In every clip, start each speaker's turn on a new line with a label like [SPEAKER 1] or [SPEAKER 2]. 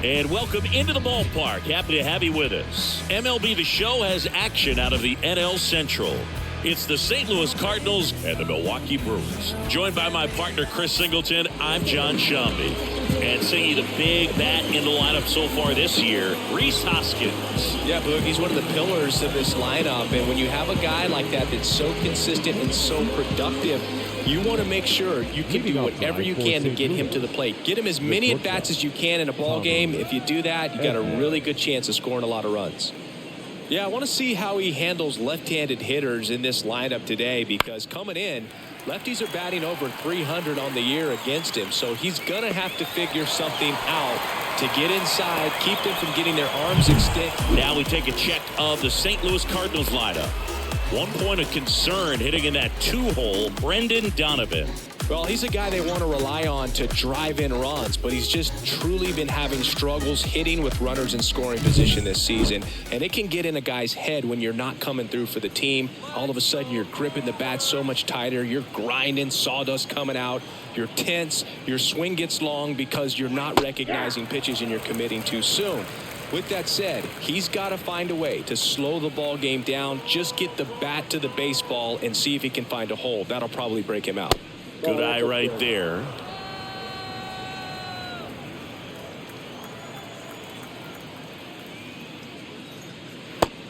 [SPEAKER 1] And welcome into the ballpark. Happy to have you with us. MLB The Show has action out of the NL Central. It's the St. Louis Cardinals and the Milwaukee Brewers. Joined by my partner, Chris Singleton, I'm John Shambi. And singing the big bat in the lineup so far this year, Rhys Hoskins.
[SPEAKER 2] Yeah, Boog, he's one of the pillars of this lineup. And when you have a guy like that that's so consistent and so productive, you want to make sure you can do whatever you can to get him to the plate. Get him as many at-bats as you can in a ball game. If you do that, you got a really good chance of scoring a lot of runs. Yeah, I want to see how he handles left-handed hitters in this lineup today, because coming in, lefties are batting over 300 on the year against him. So he's going to have to figure something out to get inside, keep them from getting their arms extended.
[SPEAKER 1] Now we take a check of the St. Louis Cardinals lineup. 1 point of concern hitting in that 2-hole, Brendan Donovan.
[SPEAKER 2] Well, he's a guy they want to rely on to drive in runs, but he's just truly been having struggles hitting with runners in scoring position this season. And it can get in a guy's head when you're not coming through for the team. All of a sudden, you're gripping the bat so much tighter. You're grinding, sawdust coming out. You're tense. Your swing gets long because you're not recognizing pitches and you're committing too soon. With that said, he's got to find a way to slow the ball game down, just get the bat to the baseball and see if he can find a hole. That'll probably break him out.
[SPEAKER 1] Good eye right there.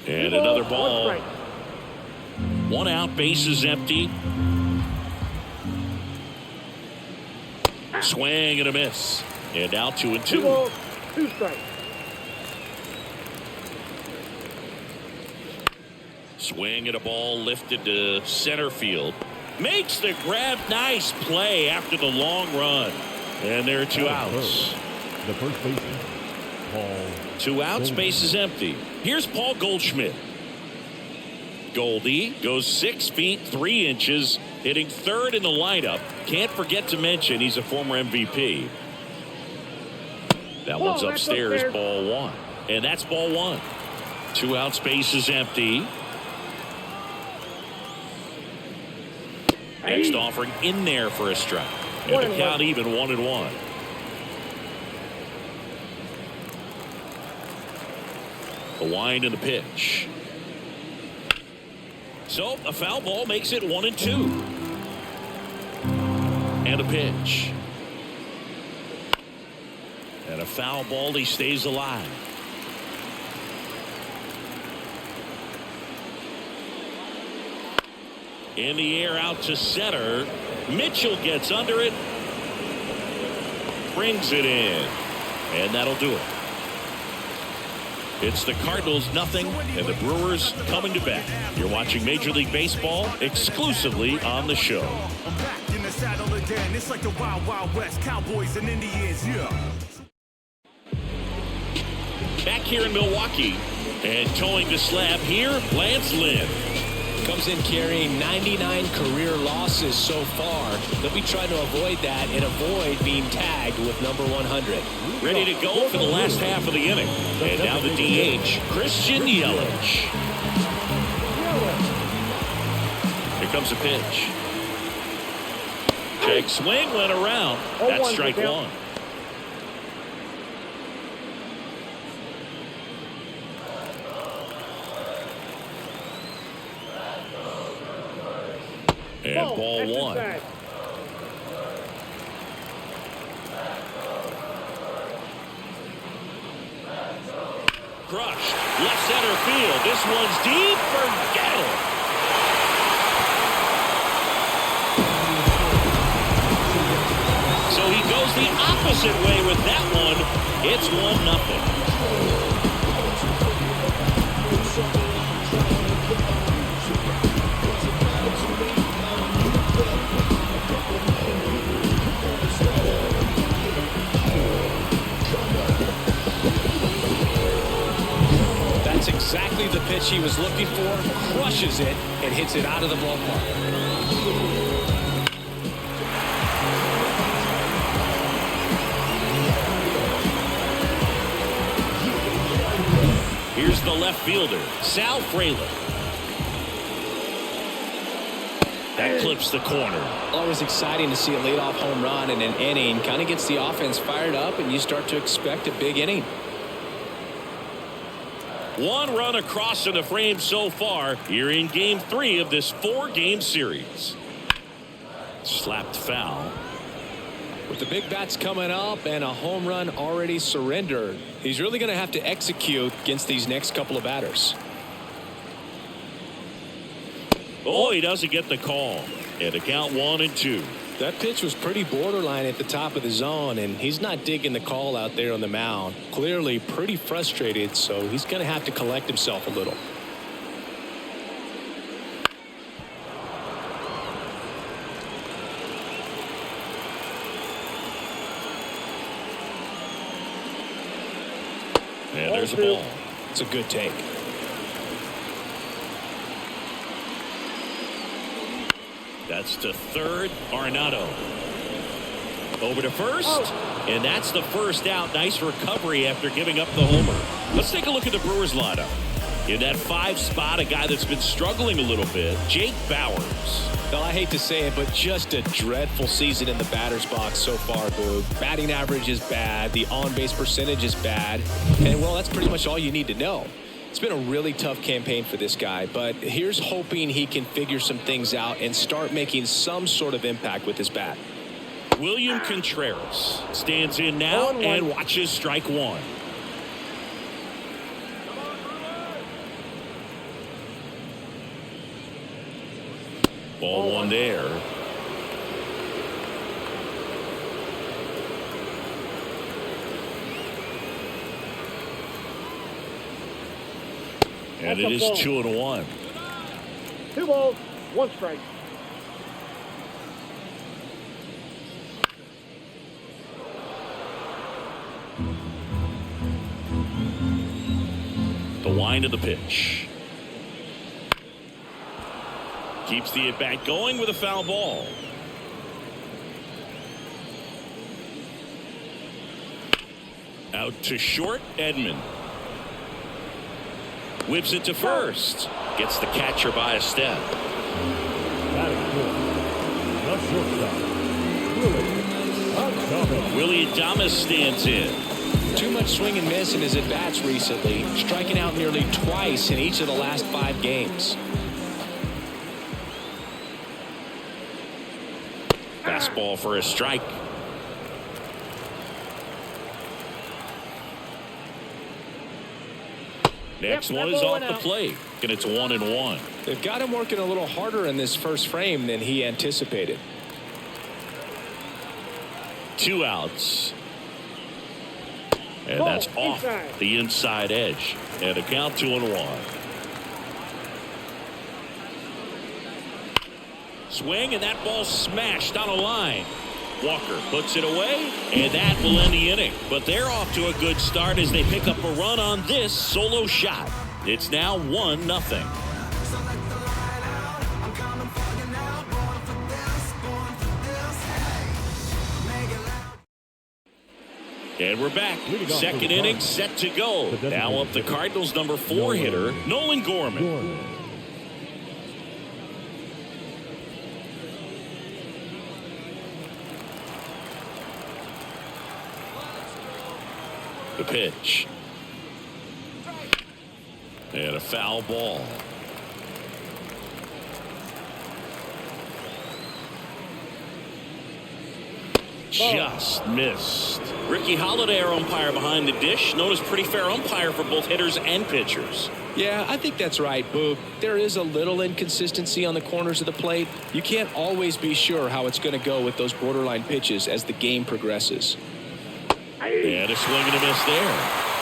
[SPEAKER 1] And another ball. 1 out, bases empty. Swing and a miss. And now 2-2.
[SPEAKER 3] 2 strikes.
[SPEAKER 1] Swing and a ball lifted to center field. Makes the grab. Nice play after the long run. And there are 2 outs.
[SPEAKER 3] The first baseman, Paul.
[SPEAKER 1] 2 outs, base is empty. Here's Paul Goldschmidt. Goldie goes 6 feet 3 inches, hitting 3rd in the lineup. Can't forget to mention he's a former MVP. That one's upstairs, ball 1. And that's ball 1. 2 outs, base is empty. Next offering in there for a strike. And the count even 1-1. The wind and the pitch. So a foul ball makes it 1-2. And a pitch. And a foul ball. He stays alive. In the air out to center. Mitchell gets under it. Brings it in. And that'll do it. It's the Cardinals 0 and the Brewers coming to bat. You're watching Major League Baseball exclusively on the show.
[SPEAKER 4] I'm back in the saddle again. It's like the Wild Wild West, Cowboys and Indians, yeah.
[SPEAKER 1] Back here in Milwaukee. And towing the slab here, Lance Lynn.
[SPEAKER 2] Comes in carrying 99 career losses so far. They'll be trying to avoid that and avoid being tagged with number 100.
[SPEAKER 1] Ready to go for the last half of the inning. And now the DH, Christian Yelich. Here comes a pitch. Check swing, went around. That's strike 1. And ball 1. Crushed. Left center field. This one's deep. Forget it. So he goes the opposite way with that one. It's 1-0.
[SPEAKER 2] That's exactly the pitch he was looking for. Crushes it and hits it out of the ballpark.
[SPEAKER 1] Here's the left fielder, Sal Frelick. That clips the corner.
[SPEAKER 2] Always exciting to see a leadoff home run in an inning. Kind of gets the offense fired up, and you start to expect a big inning.
[SPEAKER 1] One run across in the frame so far here in game 3 of this 4-game series. Slapped foul.
[SPEAKER 2] With the big bats coming up and a home run already surrendered, he's really going to have to execute against these next couple of batters.
[SPEAKER 1] Oh, he doesn't get the call. And a count 1-2.
[SPEAKER 2] That pitch was pretty borderline at the top of the zone, and he's not digging the call out there on the mound. Clearly pretty frustrated, so he's going to have to collect himself a little.
[SPEAKER 1] And there's a ball.
[SPEAKER 2] It's a good take.
[SPEAKER 1] That's to third. Arenado over to first, and that's the first out. Nice recovery after giving up the homer. Let's take a look at the Brewers lineup. In that 5 spot, a guy that's been struggling a little bit, Jake Bauers.
[SPEAKER 2] Well, I hate to say it, but just a dreadful season in the batter's box so far, Boog. Batting average is bad. The on-base percentage is bad. And, well, that's pretty much all you need to know. It's been a really tough campaign for this guy, but here's hoping he can figure some things out and start making some sort of impact with his bat.
[SPEAKER 1] William Contreras stands in now and watches strike 1. Ball 1 there. And it is 2-1.
[SPEAKER 3] 2 balls, 1 strike.
[SPEAKER 1] The wind of the pitch. Keeps the at-bat going with a foul ball. Out to short, Edman. Whips it to first. Gets the catcher by a step.
[SPEAKER 3] That is good. The shortstop,
[SPEAKER 1] Willie Adames stands in.
[SPEAKER 2] Too much swing and miss in his at-bats recently, striking out nearly twice in each of the last 5 games.
[SPEAKER 1] Fastball for a strike. Next one is off the plate, and it's 1-1.
[SPEAKER 2] They've got him working a little harder in this first frame than he anticipated.
[SPEAKER 1] 2 outs. And that's off the inside edge. And a count 2-1. Swing, and that ball smashed on a line. Walker puts it away, and that will end the inning. But they're off to a good start as they pick up a run on this solo shot. It's now 1-0. And we're back. Second inning set to go. Now up the Cardinals' number 4 hitter, Nolan Gorman. The pitch. And a foul ball. Just missed. Ricky Holiday, our umpire behind the dish, known as pretty fair umpire for both hitters and pitchers.
[SPEAKER 2] Yeah, I think that's right, Boog. There is a little inconsistency on the corners of the plate. You can't always be sure how it's going to go with those borderline pitches as the game progresses.
[SPEAKER 1] And a swing and a miss there.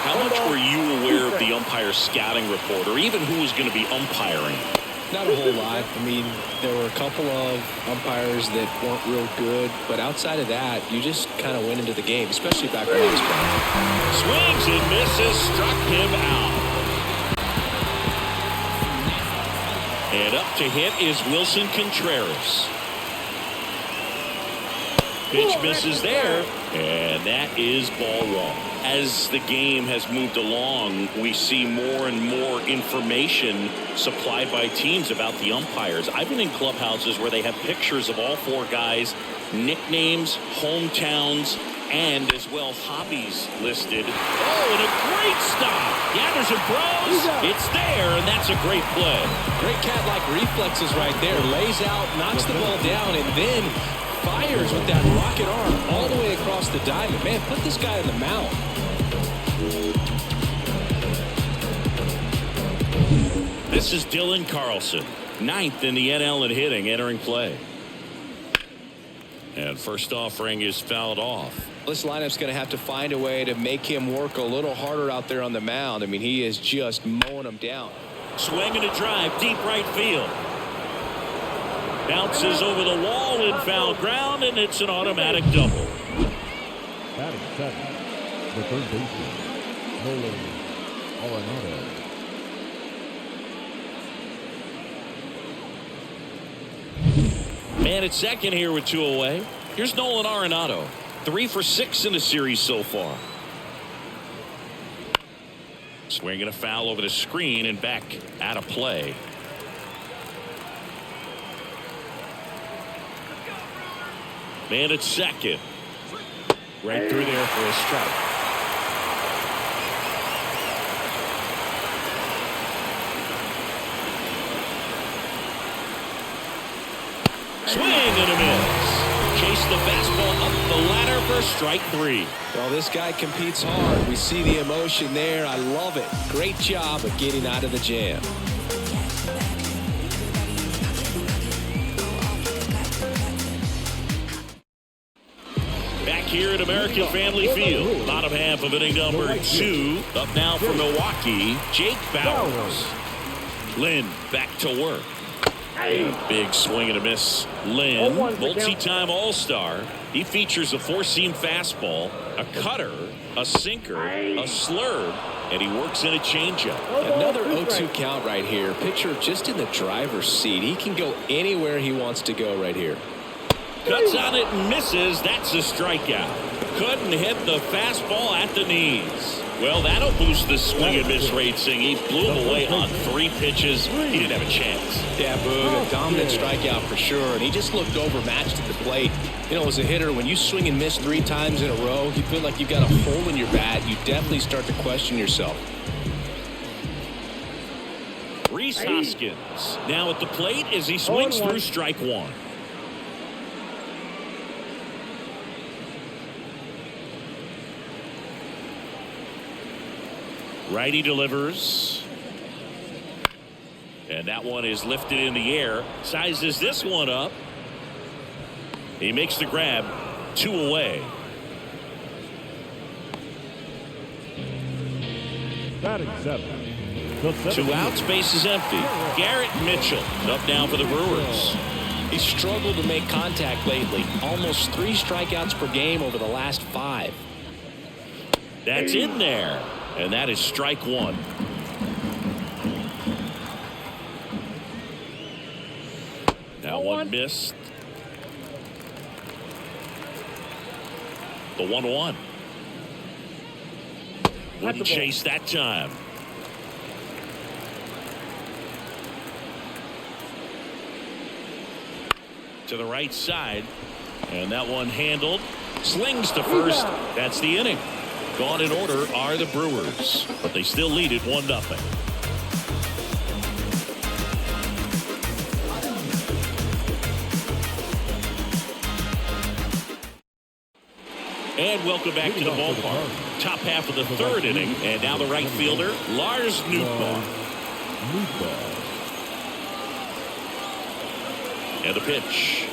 [SPEAKER 1] How much were you aware of the umpire's scouting report, or even who was going to be umpiring?
[SPEAKER 2] Not a whole lot. I mean, there were a couple of umpires that weren't real good, but outside of that, you just kind of went into the game, especially back when I was playing.
[SPEAKER 1] Swings and misses, struck him out. And up to hit is Wilson Contreras. Pitch misses there, and that is ball one. As the game has moved along, we see more and more information supplied by teams about the umpires. I've been in clubhouses where they have pictures of all four guys, nicknames, hometowns, and as well hobbies listed. Oh, and a great stop. Gathers and throws. It's there, and that's a great play.
[SPEAKER 2] Great cat-like reflexes right there. Lays out, knocks the ball down, and then fires with that rocket arm all the way across the diamond. Man, put this guy in the mound.
[SPEAKER 1] This is Dylan Carlson, 9th in the NL in hitting, entering play. And first offering is fouled off.
[SPEAKER 2] This lineup's going to have to find a way to make him work a little harder out there on the mound. I mean, he is just mowing them down.
[SPEAKER 1] Swinging a drive, deep right field. Bounces over the wall in foul ground, and it's an automatic double.
[SPEAKER 3] Batting seven, the third baseman, Nolan Arenado.
[SPEAKER 1] Man at second here with 2 away. Here's Nolan Arenado. 3 for 6 in the series so far. Swinging a foul over the screen and back out of play. Man at second. Right through there for a strike. Swing and a miss. Chase the fastball up the ladder for strike 3.
[SPEAKER 2] Well, this guy competes hard. We see the emotion there. I love it. Great job of getting out of the jam.
[SPEAKER 1] Back here at American Family Field, bottom half of inning number 2. Up now for Milwaukee, Jake Bauers. Lynn back to work. Big swing and a miss. Lynn, multi-time All-Star. He features a four-seam fastball, a cutter, a sinker, a slurve, and he works in a changeup.
[SPEAKER 2] Another 0-2 count right here. Pitcher just in the driver's seat. He can go anywhere he wants to go right here.
[SPEAKER 1] Cuts on it and misses. That's a strikeout. Couldn't hit the fastball at the knees. Well, that'll boost the swing and miss rate, Singh. He blew him away on 3 pitches. He didn't have a chance.
[SPEAKER 2] Yeah, Boog, a dominant strikeout for sure. And he just looked overmatched at the plate. You know, as a hitter, when you swing and miss 3 times in a row, you feel like you've got a hole in your bat. You definitely start to question yourself.
[SPEAKER 1] Rhys Hoskins now at the plate as he swings through strike 1. Righty delivers. And that one is lifted in the air. Sizes this one up. He makes the grab. 2 away.
[SPEAKER 3] Batting seven.
[SPEAKER 1] 2 outs, base is empty. Garrett Mitchell up now for the Brewers.
[SPEAKER 2] He's struggled to make contact lately. Almost 3 strikeouts per game over the last 5.
[SPEAKER 1] That's in there. And that is strike 1. That one missed. The 1-1. Wouldn't chase that time. To the right side. And that one handled. Slings to first. That's the inning. Gone in order are the Brewers, but they still lead it 1-0. And welcome back to the ballpark. Top half of the 3rd inning, and now the right fielder, Lars Nootbaar. And the pitch.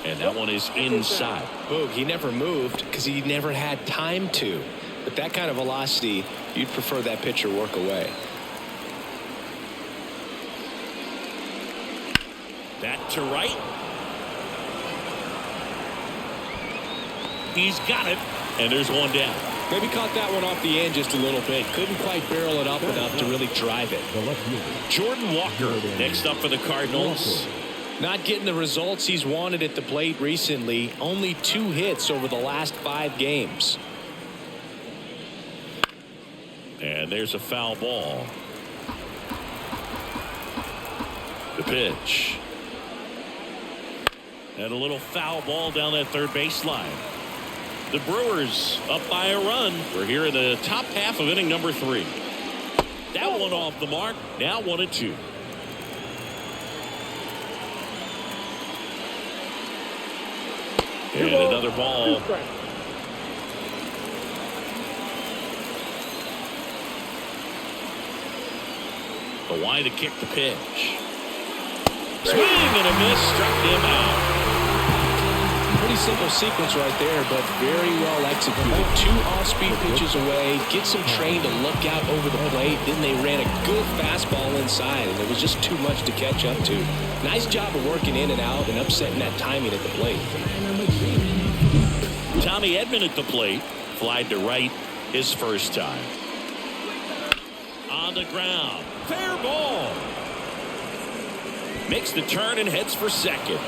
[SPEAKER 1] And that one is inside.
[SPEAKER 2] Boog, he never moved because he never had time to. With that kind of velocity, you'd prefer that pitcher work away.
[SPEAKER 1] That to right. He's got it. And there's one down.
[SPEAKER 2] Maybe caught that one off the end just a little bit. Couldn't quite barrel it up enough to really drive it.
[SPEAKER 1] Jordan Walker next up for the Cardinals.
[SPEAKER 2] Not getting the results he's wanted at the plate recently. Only 2 hits over the last 5 games.
[SPEAKER 1] And there's a foul ball. The pitch. And a little foul ball down that third baseline. The Brewers up by a run. We're here in the top half of inning number 3. That one off the mark. Now 1-2. And another ball. The wide to kick the pitch. Swing and a miss. Struck him out.
[SPEAKER 2] Pretty simple sequence right there, but very well executed. 2 off-speed pitches away. Gets him trained to look out over the plate. Then they ran a good fastball inside, and it was just too much to catch up to. Nice job of working in and out and upsetting that timing at the plate.
[SPEAKER 1] Tommy Edman at the plate. Flied to right his first time. On the ground. Fair ball. Makes the turn and heads for second.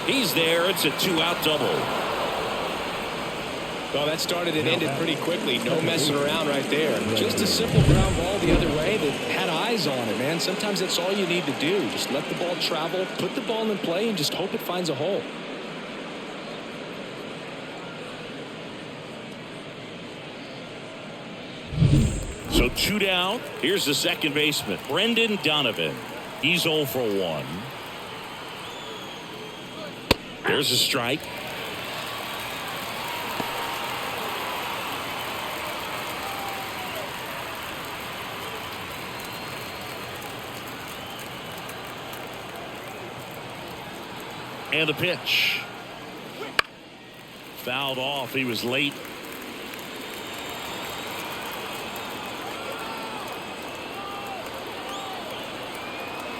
[SPEAKER 1] He's there. It's a 2-out double.
[SPEAKER 2] Well, that started and ended pretty quickly. No messing around right there. Just a simple ground ball the other way that had eyes on it, man. Sometimes that's all you need to do. Just let the ball travel, put the ball in play, and just hope it finds a hole.
[SPEAKER 1] So 2 down. Here's the second baseman, Brendan Donovan. He's 0 for 1. There's a strike. And the pitch. Fouled off. He was late.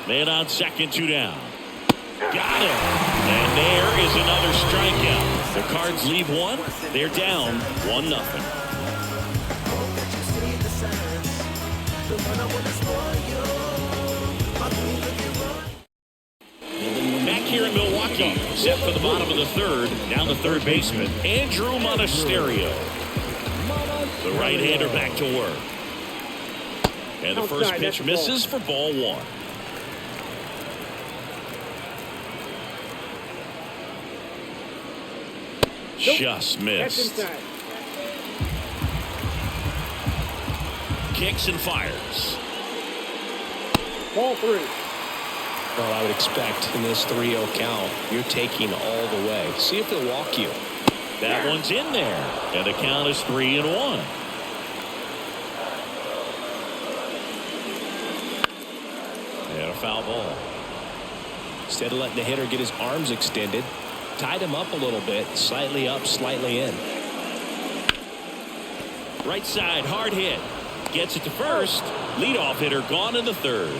[SPEAKER 1] Man on second, 2 down. Got him. And there is another strikeout. The Cards leave 1. They're down 1-0. Back here in Milwaukee, set for the bottom of the 3rd. Down the third baseman, Andrew Monasterio. The right-hander back to work. And the first pitch misses for ball 1. Just missed. Kicks and fires.
[SPEAKER 5] Ball 3.
[SPEAKER 2] Well, I would expect in this 3-0 count, you're taking all the way. See if they'll walk you.
[SPEAKER 1] That one's in there. And the count is 3-1. And a foul ball.
[SPEAKER 2] Instead of letting the hitter get his arms extended, tied him up a little bit, slightly up, slightly in.
[SPEAKER 1] Right side, hard hit. Gets it to first. Leadoff hitter gone in the 3rd.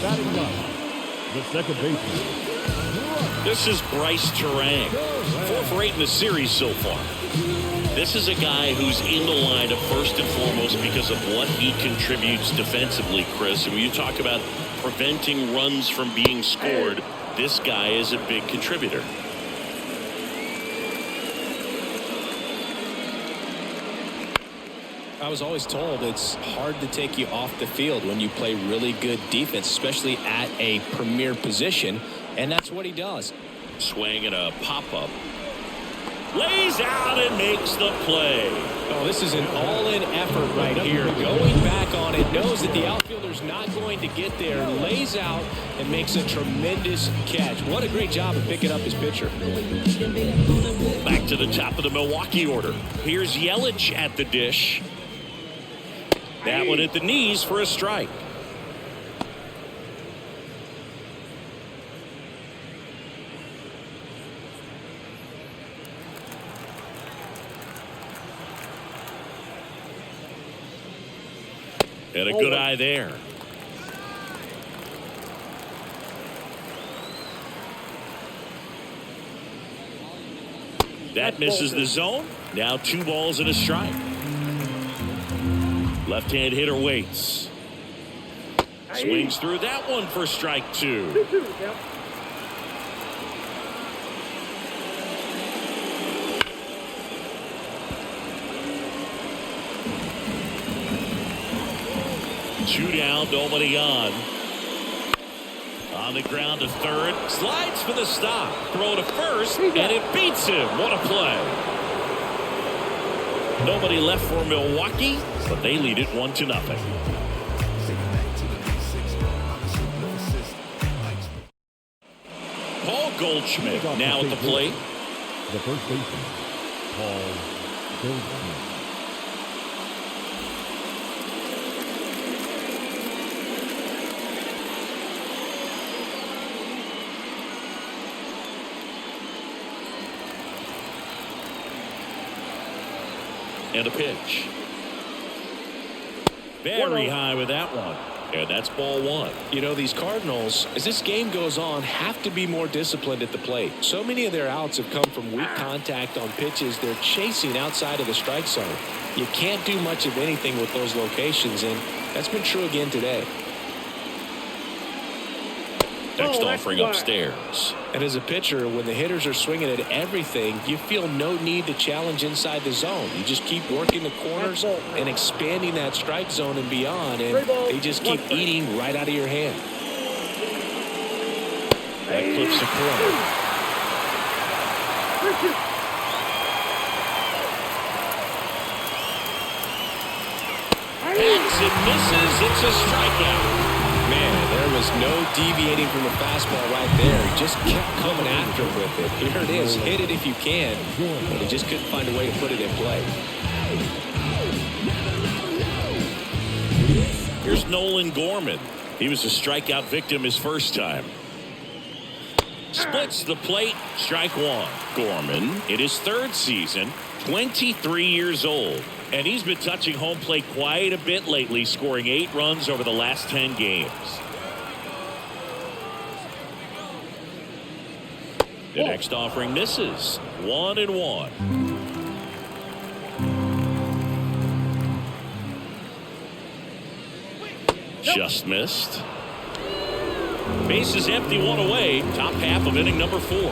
[SPEAKER 3] Batting up, the second baseman.
[SPEAKER 1] This is Bryce Turang. 4 for 8 in the series so far. This is a guy who's in the lineup first and foremost because of what he contributes defensively, Chris. And when you talk about preventing runs from being scored, this guy is a big contributor.
[SPEAKER 2] I was always told it's hard to take you off the field when you play really good defense, especially at a premier position, and that's what he does.
[SPEAKER 1] Swing and a pop-up. Lays out and makes the play.
[SPEAKER 2] Oh, this is an all-in effort right here. Going back on it, knows that the outfielder's not going to get there, lays out and makes a tremendous catch. What a great job of picking up his pitcher.
[SPEAKER 1] Back to the top of the Milwaukee order. Here's Yelich at the dish. That one at the knees for a strike. And a good eye there. That misses the zone. Now 2 balls and a strike. Left-hand hitter waits. Swings through that one for strike 2.
[SPEAKER 5] 2-2 count.
[SPEAKER 1] Two down, nobody on. On the ground to third. Slides for the stop. Throw to first, and it beats him. What a play. Nobody left for Milwaukee, but they lead it 1-0. Paul Goldschmidt now at the plate.
[SPEAKER 3] The first baseman, Paul Goldschmidt.
[SPEAKER 1] And a pitch. Very high with that one. And that's ball 1.
[SPEAKER 2] You know, these Cardinals, as this game goes on, have to be more disciplined at the plate. So many of their outs have come from weak contact on pitches they're chasing outside of the strike zone. You can't do much of anything with those locations, and that's been true again today.
[SPEAKER 1] Next offering upstairs.
[SPEAKER 2] And as a pitcher, when the hitters are swinging at everything, you feel no need to challenge inside the zone. You just keep working the corners and expanding that strike zone and beyond, and they just keep eating right out of your hand.
[SPEAKER 1] That clips the corner. Hacks and misses. It's a strikeout.
[SPEAKER 2] Man, there was no deviating from the fastball right there. He just kept coming after him with it. Here it is. Hit it if you can. But he just couldn't find a way to put it in play.
[SPEAKER 1] Here's Nolan Gorman. He was a strikeout victim his first time. Splits the plate. Strike 1. Gorman in his 3rd season, 23 years old. And he's been touching home plate quite a bit lately, scoring 8 runs over the last 10 games. The next offering misses. 1-1. Just missed. Base is empty, 1 away. Top half of inning number 4.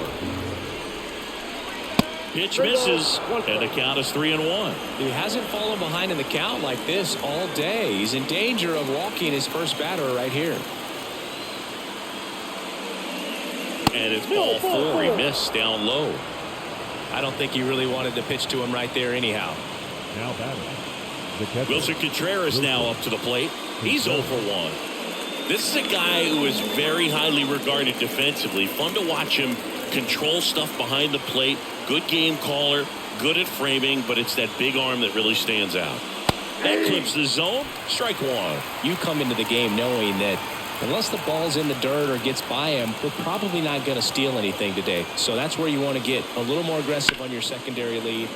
[SPEAKER 1] Pitch misses, and the count is 3-1.
[SPEAKER 2] He hasn't fallen behind in the count like this all day. He's in danger of walking his first batter right here.
[SPEAKER 1] And it's ball 4. He missed down low.
[SPEAKER 2] I don't think he really wanted to pitch to him right there anyhow.
[SPEAKER 3] Now batting. The catcher.
[SPEAKER 1] Wilson Contreras now up to the plate. He's 0 for 1. This is a guy who is very highly regarded defensively. Fun to watch him control stuff behind the plate. Good game caller, good at framing, but it's that big arm that really stands out. That clips the zone. Strike 1.
[SPEAKER 2] You come into the game knowing that unless the ball's in the dirt or gets by him, we're probably not going to steal anything today. So that's where you want to get a little more aggressive on your secondary lead.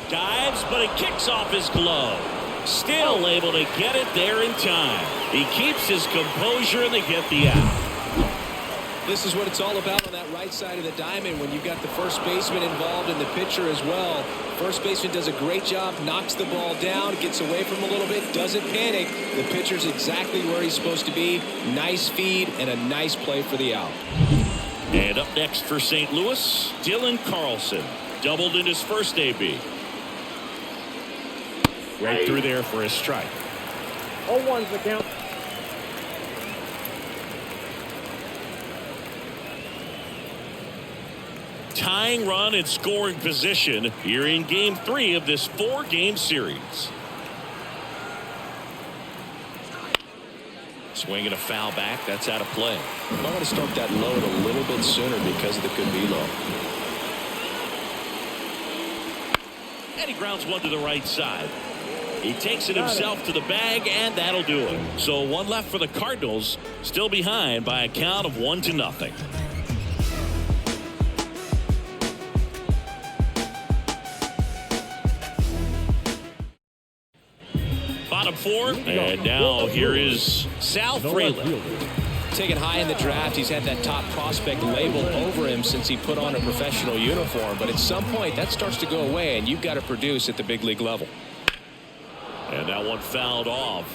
[SPEAKER 1] Dives, but it kicks off his glove. Still able to get it there in time. He keeps his composure, and they get the out.
[SPEAKER 2] This is what it's all about on that right side of the diamond when you've got the first baseman involved and the pitcher as well. First baseman does a great job, knocks the ball down, gets away from him a little bit, doesn't panic. The pitcher's exactly where he's supposed to be. Nice feed and a nice play for the out.
[SPEAKER 1] And up next for St. Louis, Dylan Carlson. Doubled in his first AB. Right through there for a strike.
[SPEAKER 5] 0-1's the count.
[SPEAKER 1] Tying run and scoring position here in game 3 of this 4-game series. Swinging a foul back. That's out of play.
[SPEAKER 2] I want to start that load a little bit sooner because of the could be low.
[SPEAKER 1] And he grounds one to the right side. He takes it himself to the bag, and that'll do it. So 1 left for the Cardinals, still behind by a count of 1-0. Bottom 4, and now here is Sal Frelick.
[SPEAKER 2] Taken high in the draft, he's had that top prospect label over him since he put on a professional uniform. But at some point, that starts to go away, and you've got to produce at the big league level.
[SPEAKER 1] And that one fouled off.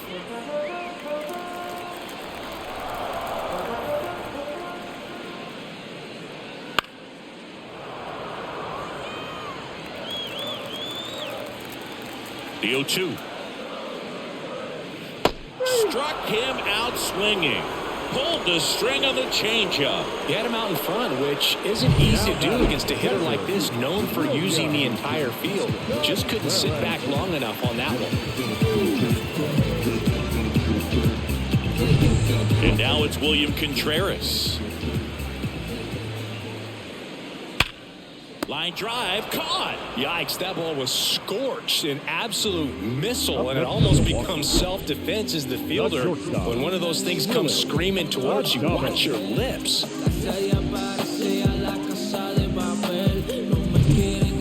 [SPEAKER 1] The 0-2. Struck him out swinging. Pulled the string on the changeup.
[SPEAKER 2] He had him out in front, which isn't easy to do against a hitter like this, known for using the entire field. Just couldn't sit back long enough on that one.
[SPEAKER 1] And now it's William Contreras. Line drive, caught.
[SPEAKER 2] Yikes, that ball was scorched, an absolute missile, and it almost becomes self-defense as the fielder. When one of those things comes screaming towards you, watch your lips.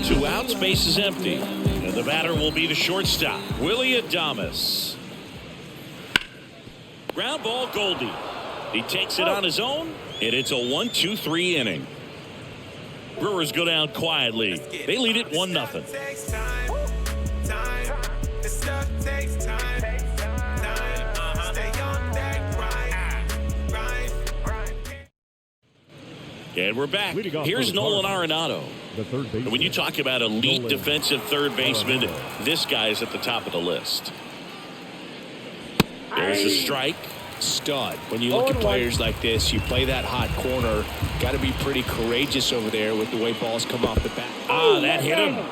[SPEAKER 1] 2 outs, base is empty. And the batter will be the shortstop, Willie Adames. Ground ball, Goldie. He takes it on his own, and it's a 1-2-3 inning. Brewers go down quietly. They lead it 1-0. And we're back. Here's Nolan Arenado. And when you talk about elite defensive third baseman, this guy is at the top of the list. There's a strike.
[SPEAKER 2] Stud. When you look at players like this, you play that hot corner. Got to be pretty courageous over there with the way balls come off the bat.
[SPEAKER 1] That hit him.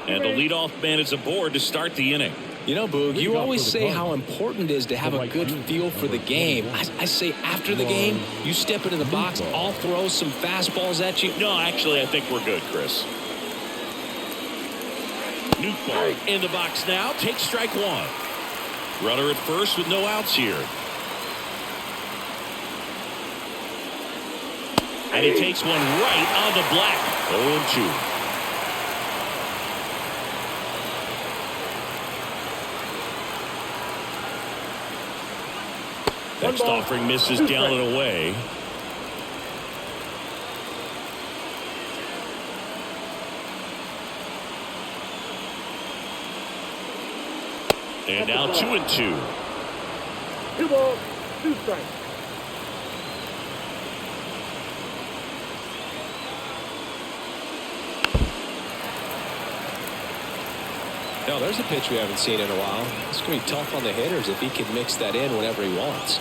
[SPEAKER 1] And the leadoff man is aboard to start the inning.
[SPEAKER 2] You know, Boog, you always say how important it is to have a good feel for the game. I say after the game, you step into the box, I'll throw some fastballs at you.
[SPEAKER 1] No, actually, I think we're good, Chris. Newt in the box now. Takes strike one. Runner at first with no outs here. And he takes one right on the black. 0-2. Next offering misses down and away. And now 2-2.
[SPEAKER 5] 2 balls, 2 strikes.
[SPEAKER 2] No, there's a pitch we haven't seen in a while. It's going to be tough on the hitters if he can mix that in whenever he wants.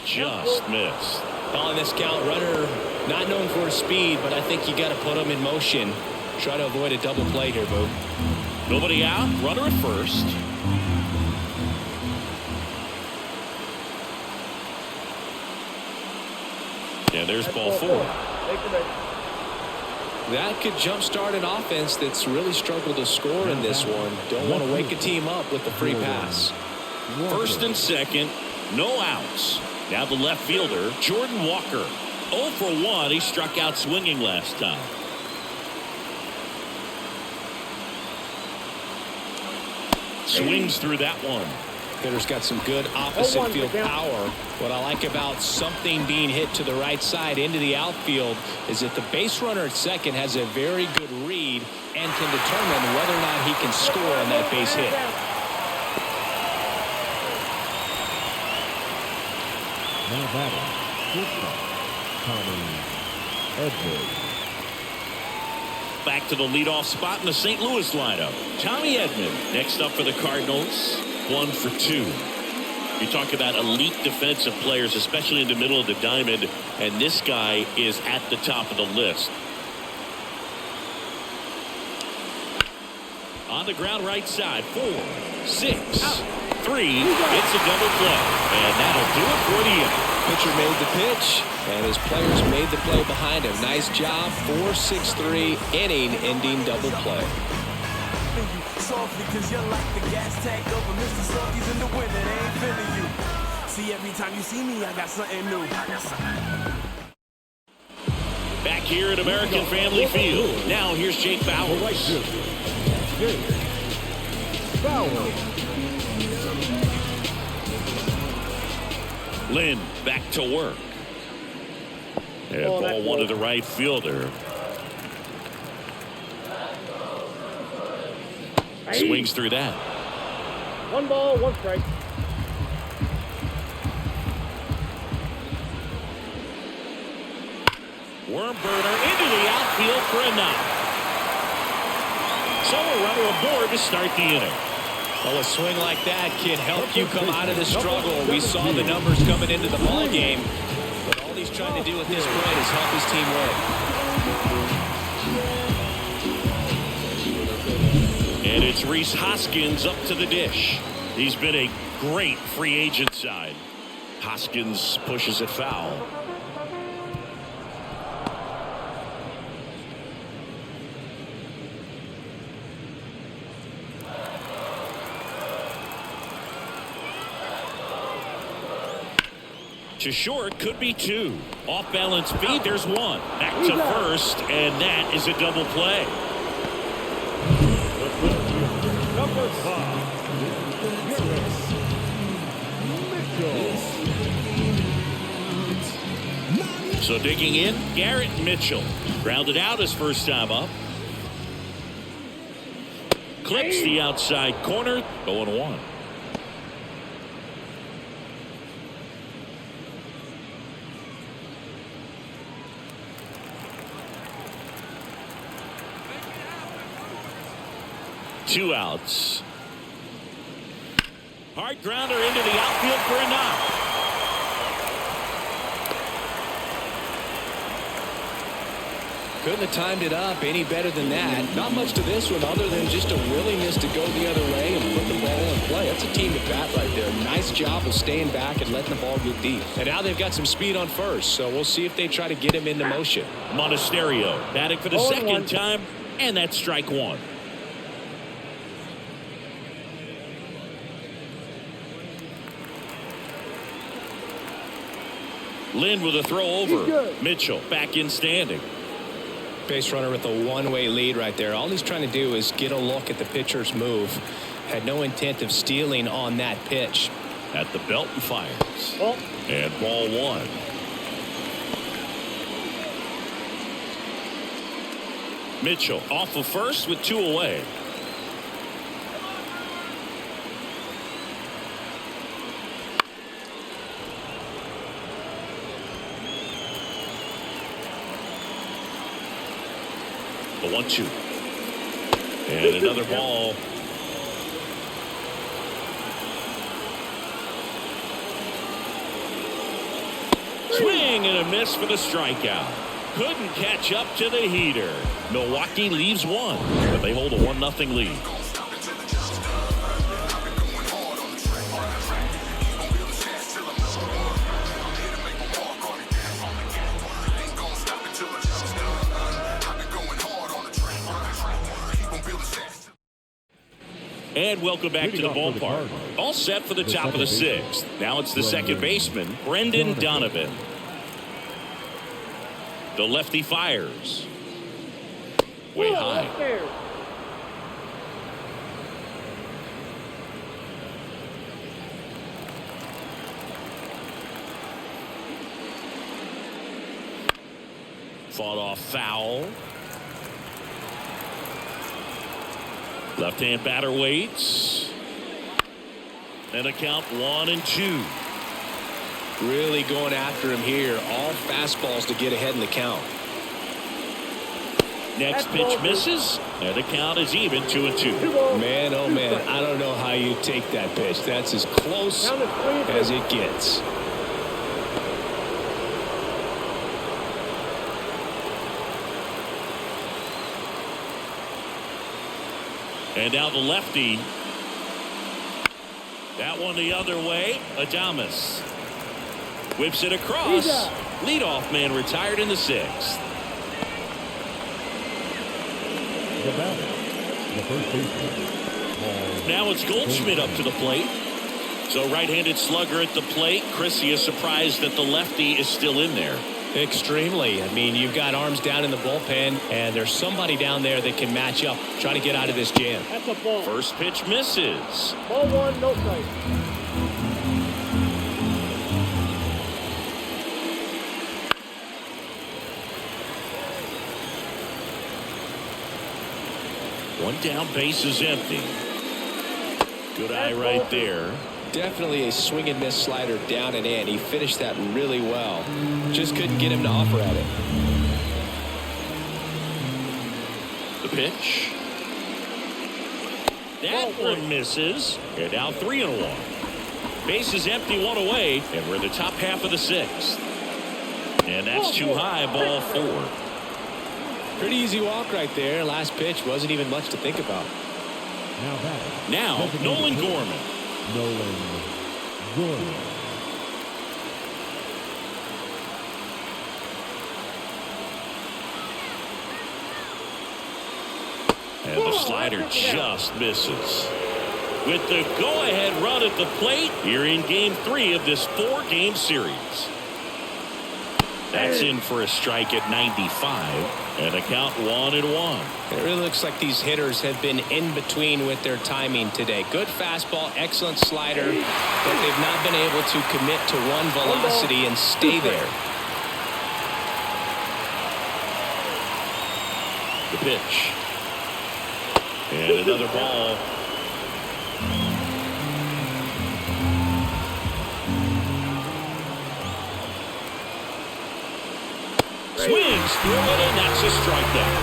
[SPEAKER 1] Just missed.
[SPEAKER 2] Calling this count, runner not known for his speed, but I think you got to put him in motion. Try to avoid a double play here, Boo.
[SPEAKER 1] Nobody out. Runner at first. And there's ball 4.
[SPEAKER 2] That could jumpstart an offense that's really struggled to score in this one. Don't want to wake a team up with the free pass.
[SPEAKER 1] First and second, no outs. Now the left fielder, Jordan Walker. 0 for 1. He struck out swinging last time. Swings through that one.
[SPEAKER 2] Hitter's got some good opposite field power. What I like about something being hit to the right side into the outfield is that the base runner at second has a very good read and can determine whether or not he can score on that base hit.
[SPEAKER 3] Now batting, shortstop, Tommy Edwards.
[SPEAKER 1] Back to the leadoff spot in the St. Louis lineup. Tommy Edman next up for the Cardinals. 1 for 2. You talk about elite defensive players, especially in the middle of the diamond, and this guy is at the top of the list. On the ground right side, 4, 6, 3. It's a double play, and that'll do it for the inning.
[SPEAKER 2] Pitcher made the pitch, and his players made the play behind him. Nice job. 4-6-3 inning-ending double play.
[SPEAKER 6] Softly, cause you're like the gas tank over Mr. Sluggies in the winter. They ain't feeling you. See, every time you see me, I got something new.
[SPEAKER 1] Back here at American Family Field. Now here's Jake Bowers. Lynn back to work. And ball 1 to the right fielder. Swings through that.
[SPEAKER 5] 1 ball, 1 strike.
[SPEAKER 1] Worm burner into the outfield for a knock. So a runner aboard to start the inning.
[SPEAKER 2] Well, a swing like that can help you come out of the struggle. We saw the numbers coming into the ball game, but all he's trying to do at this point is help his team win.
[SPEAKER 1] And it's Rhys Hoskins up to the dish. He's been a great free agent side. Hoskins pushes it foul. To short, could be two. Off balance feed, there's one. Back to first, and that is a double play.
[SPEAKER 5] Number 5.
[SPEAKER 1] So digging in, Garrett Mitchell. Grounded out his first time up. Clips the outside corner, 0-1. Two outs. Hard grounder into the outfield for a knock.
[SPEAKER 2] Couldn't have timed it up any better than that. Not much to this one other than just a willingness to go the other way and put the ball in play. That's a team at bat right there. Nice job of staying back and letting the ball get deep. And now they've got some speed on first, so we'll see if they try to get him into motion.
[SPEAKER 1] Monasterio batting for the second time, and that's strike one. Lynn with a throw over. Mitchell back in standing.
[SPEAKER 2] Base runner with a one-way lead right there. All he's trying to do is get a look at the pitcher's move. Had no intent of stealing on that pitch.
[SPEAKER 1] At the belt and fires. And ball one. Mitchell off of first with two away. The 1-2. And another ball. Swing and a miss for the strikeout. Couldn't catch up to the heater. Milwaukee leaves one, but they hold a 1-0 lead. And welcome back to the ballpark. All set for the top of the sixth. Now it's the second baseman, Brendan Donovan. The lefty fires. Way high. Fought off foul. Left-hand batter waits. And a count 1-2.
[SPEAKER 2] Really going after him here. All fastballs to get ahead in the count.
[SPEAKER 1] Next pitch misses. And the count is even 2-2.
[SPEAKER 2] Man, oh man, I don't know how you take that pitch. That's as close as it gets.
[SPEAKER 1] And now the lefty. That one the other way. Adames whips it across. Leadoff man retired in the sixth.
[SPEAKER 3] The batter, the first baseman.
[SPEAKER 1] Now it's Goldschmidt up to the plate. So right-handed slugger at the plate. Chrissy is surprised that the lefty is still in there.
[SPEAKER 2] Extremely. I mean, you've got arms down in the bullpen, and there's somebody down there that can match up, try to get out of this jam.
[SPEAKER 5] That's a ball.
[SPEAKER 1] First pitch misses.
[SPEAKER 5] Ball one, no strike.
[SPEAKER 1] One down, base is empty. Good eye right there.
[SPEAKER 2] Definitely a swing and miss slider down and in. He finished that really well. Just couldn't get him to offer at it.
[SPEAKER 1] The pitch. That one misses. And now 3-1. Base is empty, one away, and we're in the top half of the sixth. And that's too high, ball 4.
[SPEAKER 2] Pretty easy walk right there. Last pitch wasn't even much to think about.
[SPEAKER 3] Now back.
[SPEAKER 1] Now, Nolan Gorman.
[SPEAKER 3] Nolan Gorman.
[SPEAKER 1] And the slider just misses. With the go-ahead run at the plate, you're in game 3 of this 4-game series. That's in for a strike at 95, and a count 1-1.
[SPEAKER 2] It really looks like these hitters have been in between with their timing today. Good fastball, excellent slider, but they've not been able to commit to one velocity and stay there.
[SPEAKER 1] The pitch. And another ball. Swings through it, and that's a strikeout.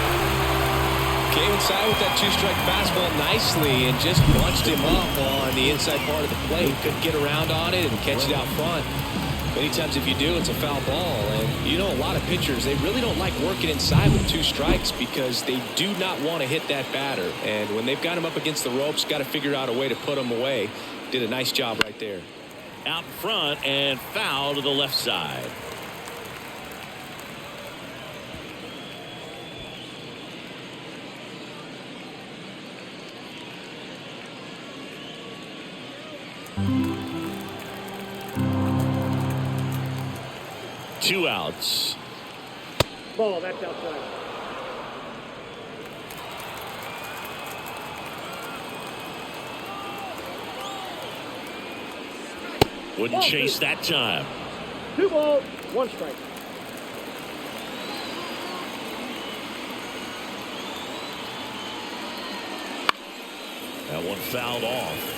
[SPEAKER 2] Came inside with that 2-strike fastball nicely and just bunched him up on the inside part of the plate. Couldn't get around on it and catch it out front. Many times if you do, it's a foul ball. And you know, a lot of pitchers, they really don't like working inside with 2 strikes because they do not want to hit that batter. And when they've got him up against the ropes, got to figure out a way to put him away. Did a nice job right there.
[SPEAKER 1] Out front and foul to the left side. Two outs.
[SPEAKER 5] Ball, that's outside.
[SPEAKER 1] Wouldn't chase that time.
[SPEAKER 5] 2 balls, 1 strike.
[SPEAKER 1] That one fouled off.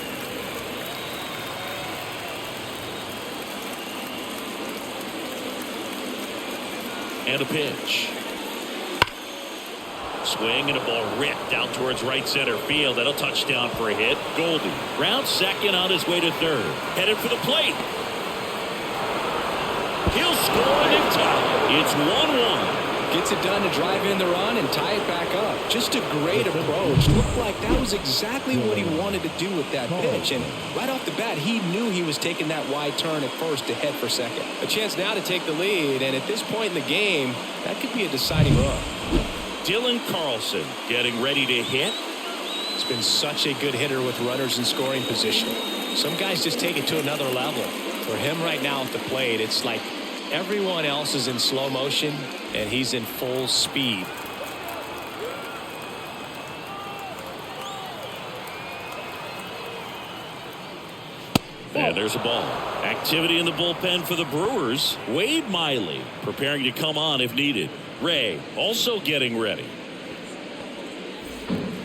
[SPEAKER 1] And a pitch. Swing and a ball ripped out towards right center field. That'll touchdown for a hit. Goldie round second on his way to third. Headed for the plate. He'll score and tie. It's 1-1.
[SPEAKER 2] Gets it done to drive in the run and tie it back up. Just a great approach. Looked like that was exactly what he wanted to do with that pitch. And right off the bat, he knew he was taking that wide turn at first to head for second. A chance now to take the lead. And at this point in the game, that could be a deciding run.
[SPEAKER 1] Dylan Carlson getting ready to hit.
[SPEAKER 2] He's been such a good hitter with runners in scoring position. Some guys just take it to another level. For him right now at the plate, it's like everyone else is in slow motion and he's in full speed.
[SPEAKER 1] And there's a ball. Activity in the bullpen for the Brewers. Wade Miley preparing to come on if needed. Ray also getting ready.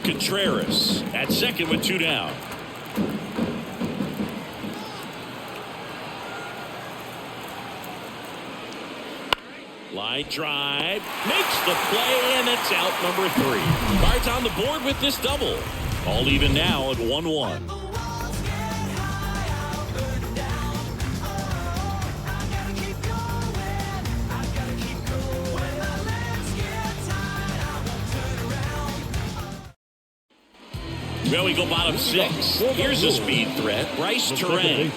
[SPEAKER 1] Contreras at second with 2 down. Line drive, makes the play, and that's out number 3. Cards on the board with this double. All even now at 1-1. Well, we go bottom 6. Here's a speed threat. Bryce Terang.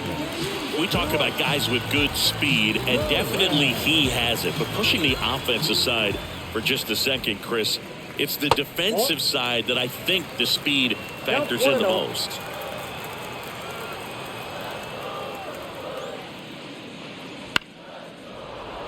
[SPEAKER 1] We talk about guys with good speed, and definitely he has it. But pushing the offense aside for just a second, Chris, it's the defensive side that I think the speed factors in the most.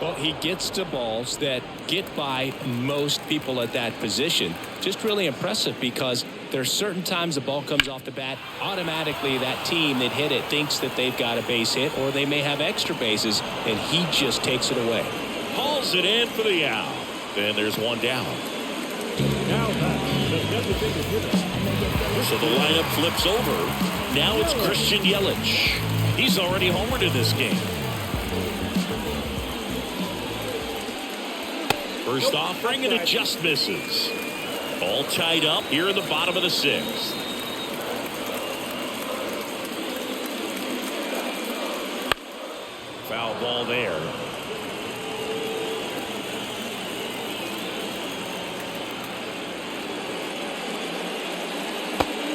[SPEAKER 2] Well, he gets to balls that get by most people at that position. Just really impressive because there's certain times the ball comes off the bat, automatically that team that hit it thinks that they've got a base hit or they may have extra bases, and he just takes it away.
[SPEAKER 1] Hauls it in for the out. And there's 1 down.
[SPEAKER 3] Now back, the designated hitter.
[SPEAKER 1] So the lineup flips over. Now it's Christian Yelich. He's already homered in this game. First offering, and it just misses. All tied up here in the bottom of the 6th. ball there.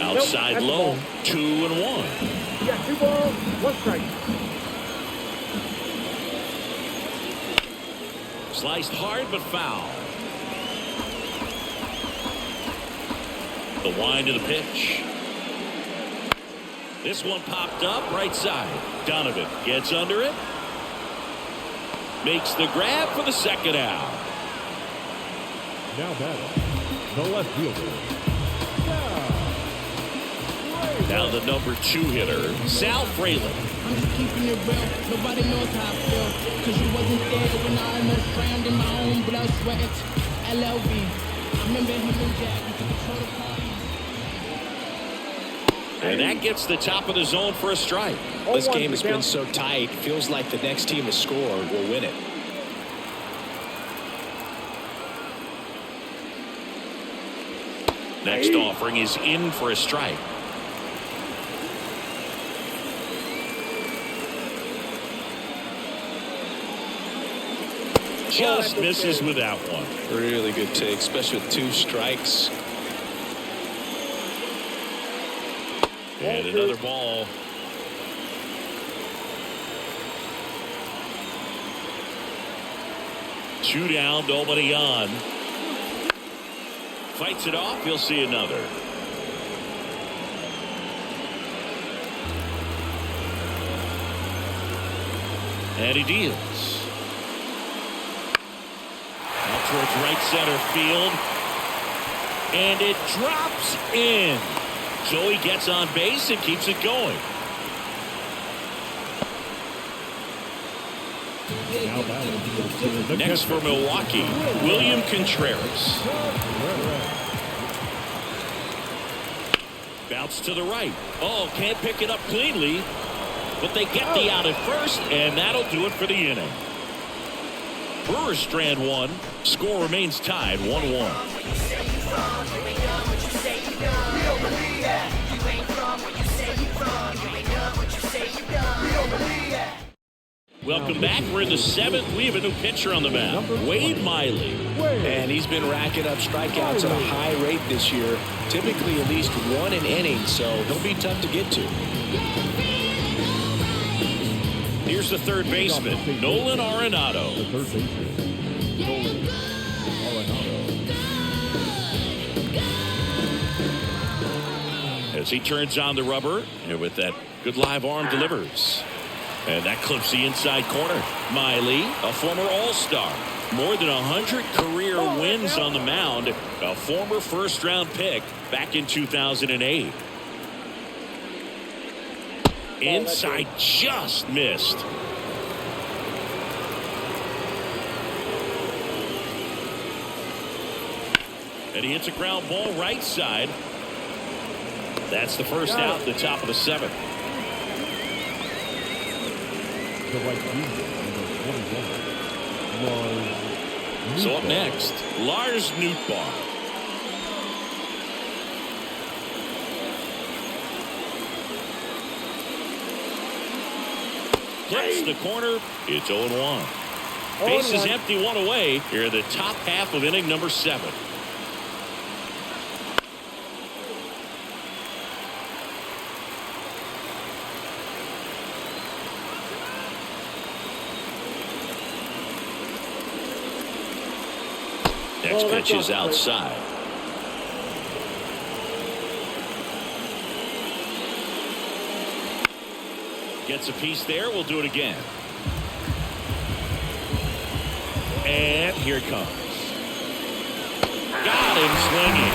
[SPEAKER 1] Outside
[SPEAKER 5] Nope,
[SPEAKER 1] low,
[SPEAKER 5] ball.
[SPEAKER 1] 2-1.
[SPEAKER 5] You got 2 balls, 1 strike.
[SPEAKER 1] Sliced hard but foul. The wind to the pitch. This one popped up right side. Donovan gets under it. Makes the grab for the second out.
[SPEAKER 3] Now battle, the left fielder.
[SPEAKER 1] Now the number 2 hitter, Sal Fraley.
[SPEAKER 7] I'm just keeping it real. Nobody knows how I feel. Cause you wasn't there when I almost drowned in my own blood, sweat. LLB. I remember him and Jack. We could control the parties.
[SPEAKER 1] And that gets the top of the zone for a strike.
[SPEAKER 2] This game has been so tight. Feels like the next team to score will win it.
[SPEAKER 1] Next offering is in for a strike. Just misses with that one.
[SPEAKER 2] Really good take, especially with 2 strikes.
[SPEAKER 1] And another ball. Two down, nobody on. Fights it off, he'll see another. And he deals. Out towards right center field. And it drops in. So he gets on base and keeps it going.
[SPEAKER 3] Now battle,
[SPEAKER 1] Next for Milwaukee, William Contreras. Bounce to the right. Oh, can't pick it up cleanly. But they get the out at first, and that'll do it for the inning. Brewers strand 1. Score remains tied 1-1. Welcome back. We're in the 7th. We have a new pitcher on the mound, Wade Miley.
[SPEAKER 2] And he's been racking up strikeouts at a high rate this year. Typically at least 1 an inning, so he'll be tough to get to.
[SPEAKER 1] Here's the third baseman, Nolan Arenado.
[SPEAKER 3] the third baseman, Nolan Arenado.
[SPEAKER 1] As he turns on the rubber, and with that good live arm delivers. And that clips the inside corner. Miley, a former All-Star. More than 100 career wins on the mound. A former first-round pick back in 2008. Inside just missed. And he hits a ground ball right side. That's the first out, the top of the 7th.
[SPEAKER 3] The right fielder, number 21, Lars.
[SPEAKER 1] So up next, Lars Nootbaar. Hits the corner. It's 0-1. Base is empty, 1 away. Here in the top half of inning number 7. Next pitch is outside. Gets a piece there. We'll do it again. And here it comes. Got him swinging.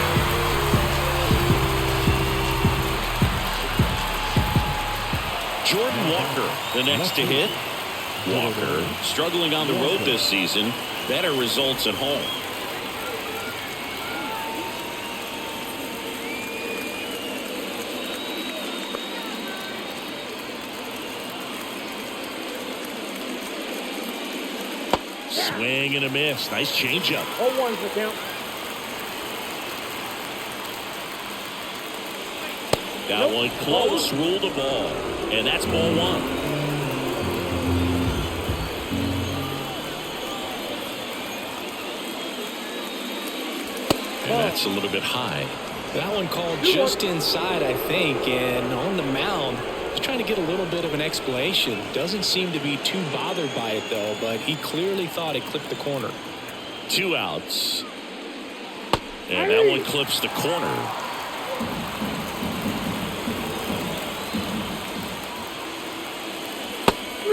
[SPEAKER 1] Jordan Walker, the next to hit. Walker struggling on the road this season. Better results at home. Swing and a miss. Nice changeup.
[SPEAKER 5] 0-1's the count.
[SPEAKER 1] Got one close, ruled the ball. And that's ball 1. And that's a little bit high.
[SPEAKER 2] That one called just inside, I think, and on the mound, he's trying to get a little bit of an explanation. Doesn't seem to be too bothered by it, though, but he clearly thought it clipped the corner.
[SPEAKER 1] 2 outs. And that one clips the corner.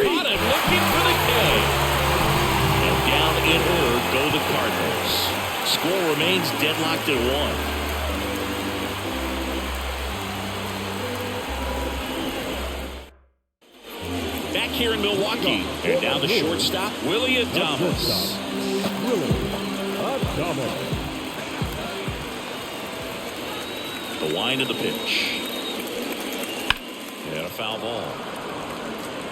[SPEAKER 1] Caught him looking for the K. And down in order go the Cardinals. Score remains deadlocked at 1. Back here in Milwaukee, and now the shortstop, Willie Adames. The wind of the pitch. And a foul ball.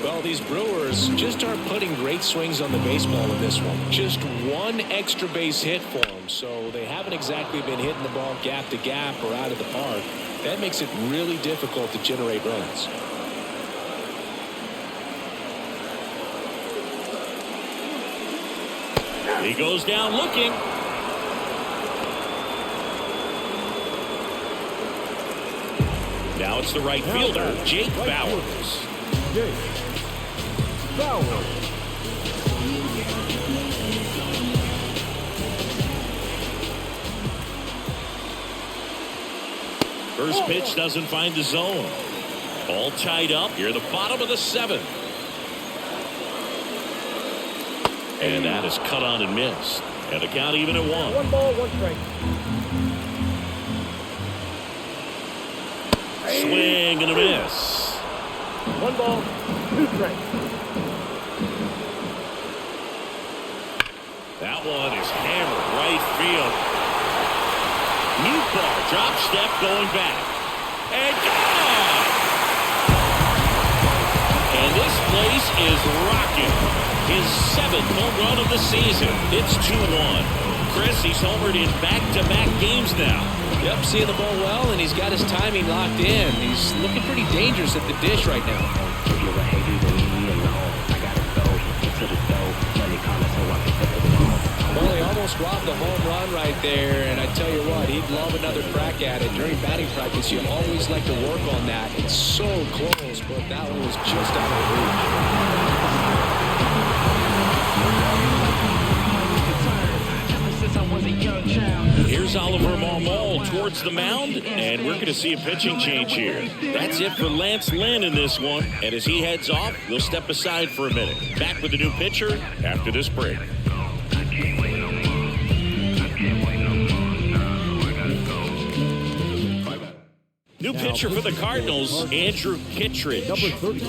[SPEAKER 2] Well, these Brewers just aren't putting great swings on the baseball in this one. Just one extra base hit for them, so they haven't exactly been hitting the ball gap to gap or out of the park. That makes it really difficult to generate runs.
[SPEAKER 1] He goes down looking. Now it's the right fielder, Jake Bauers.
[SPEAKER 3] Jake Bauers.
[SPEAKER 1] First pitch doesn't find the zone. All tied up here at the bottom of the 7th. And that is cut on and missed. And the count even at 1.
[SPEAKER 5] 1 ball, 1 strike.
[SPEAKER 1] Swing and a miss.
[SPEAKER 5] 1 ball, 2 strikes.
[SPEAKER 1] That one is hammered right field. New ball, drop step going back. And gone! And this place is rocking. His 7th home run of the season. It's 2-1. Chris, he's homered in back-to-back games now.
[SPEAKER 2] Yep, seeing the ball well, and he's got his timing locked in. He's looking pretty dangerous at the dish right now. Well, he almost robbed the home run right there, and I tell you what, he'd love another crack at it. During batting practice, you always like to work on that. It's so close, but that one was just out of reach.
[SPEAKER 1] Here's Oliver Marmol towards the mound, and we're going to see a pitching change here. That's it for Lance Lynn in this one, and as he heads off, we'll step aside for a minute. Back with the new pitcher after this break. New pitcher for the Cardinals, Andrew Kittredge.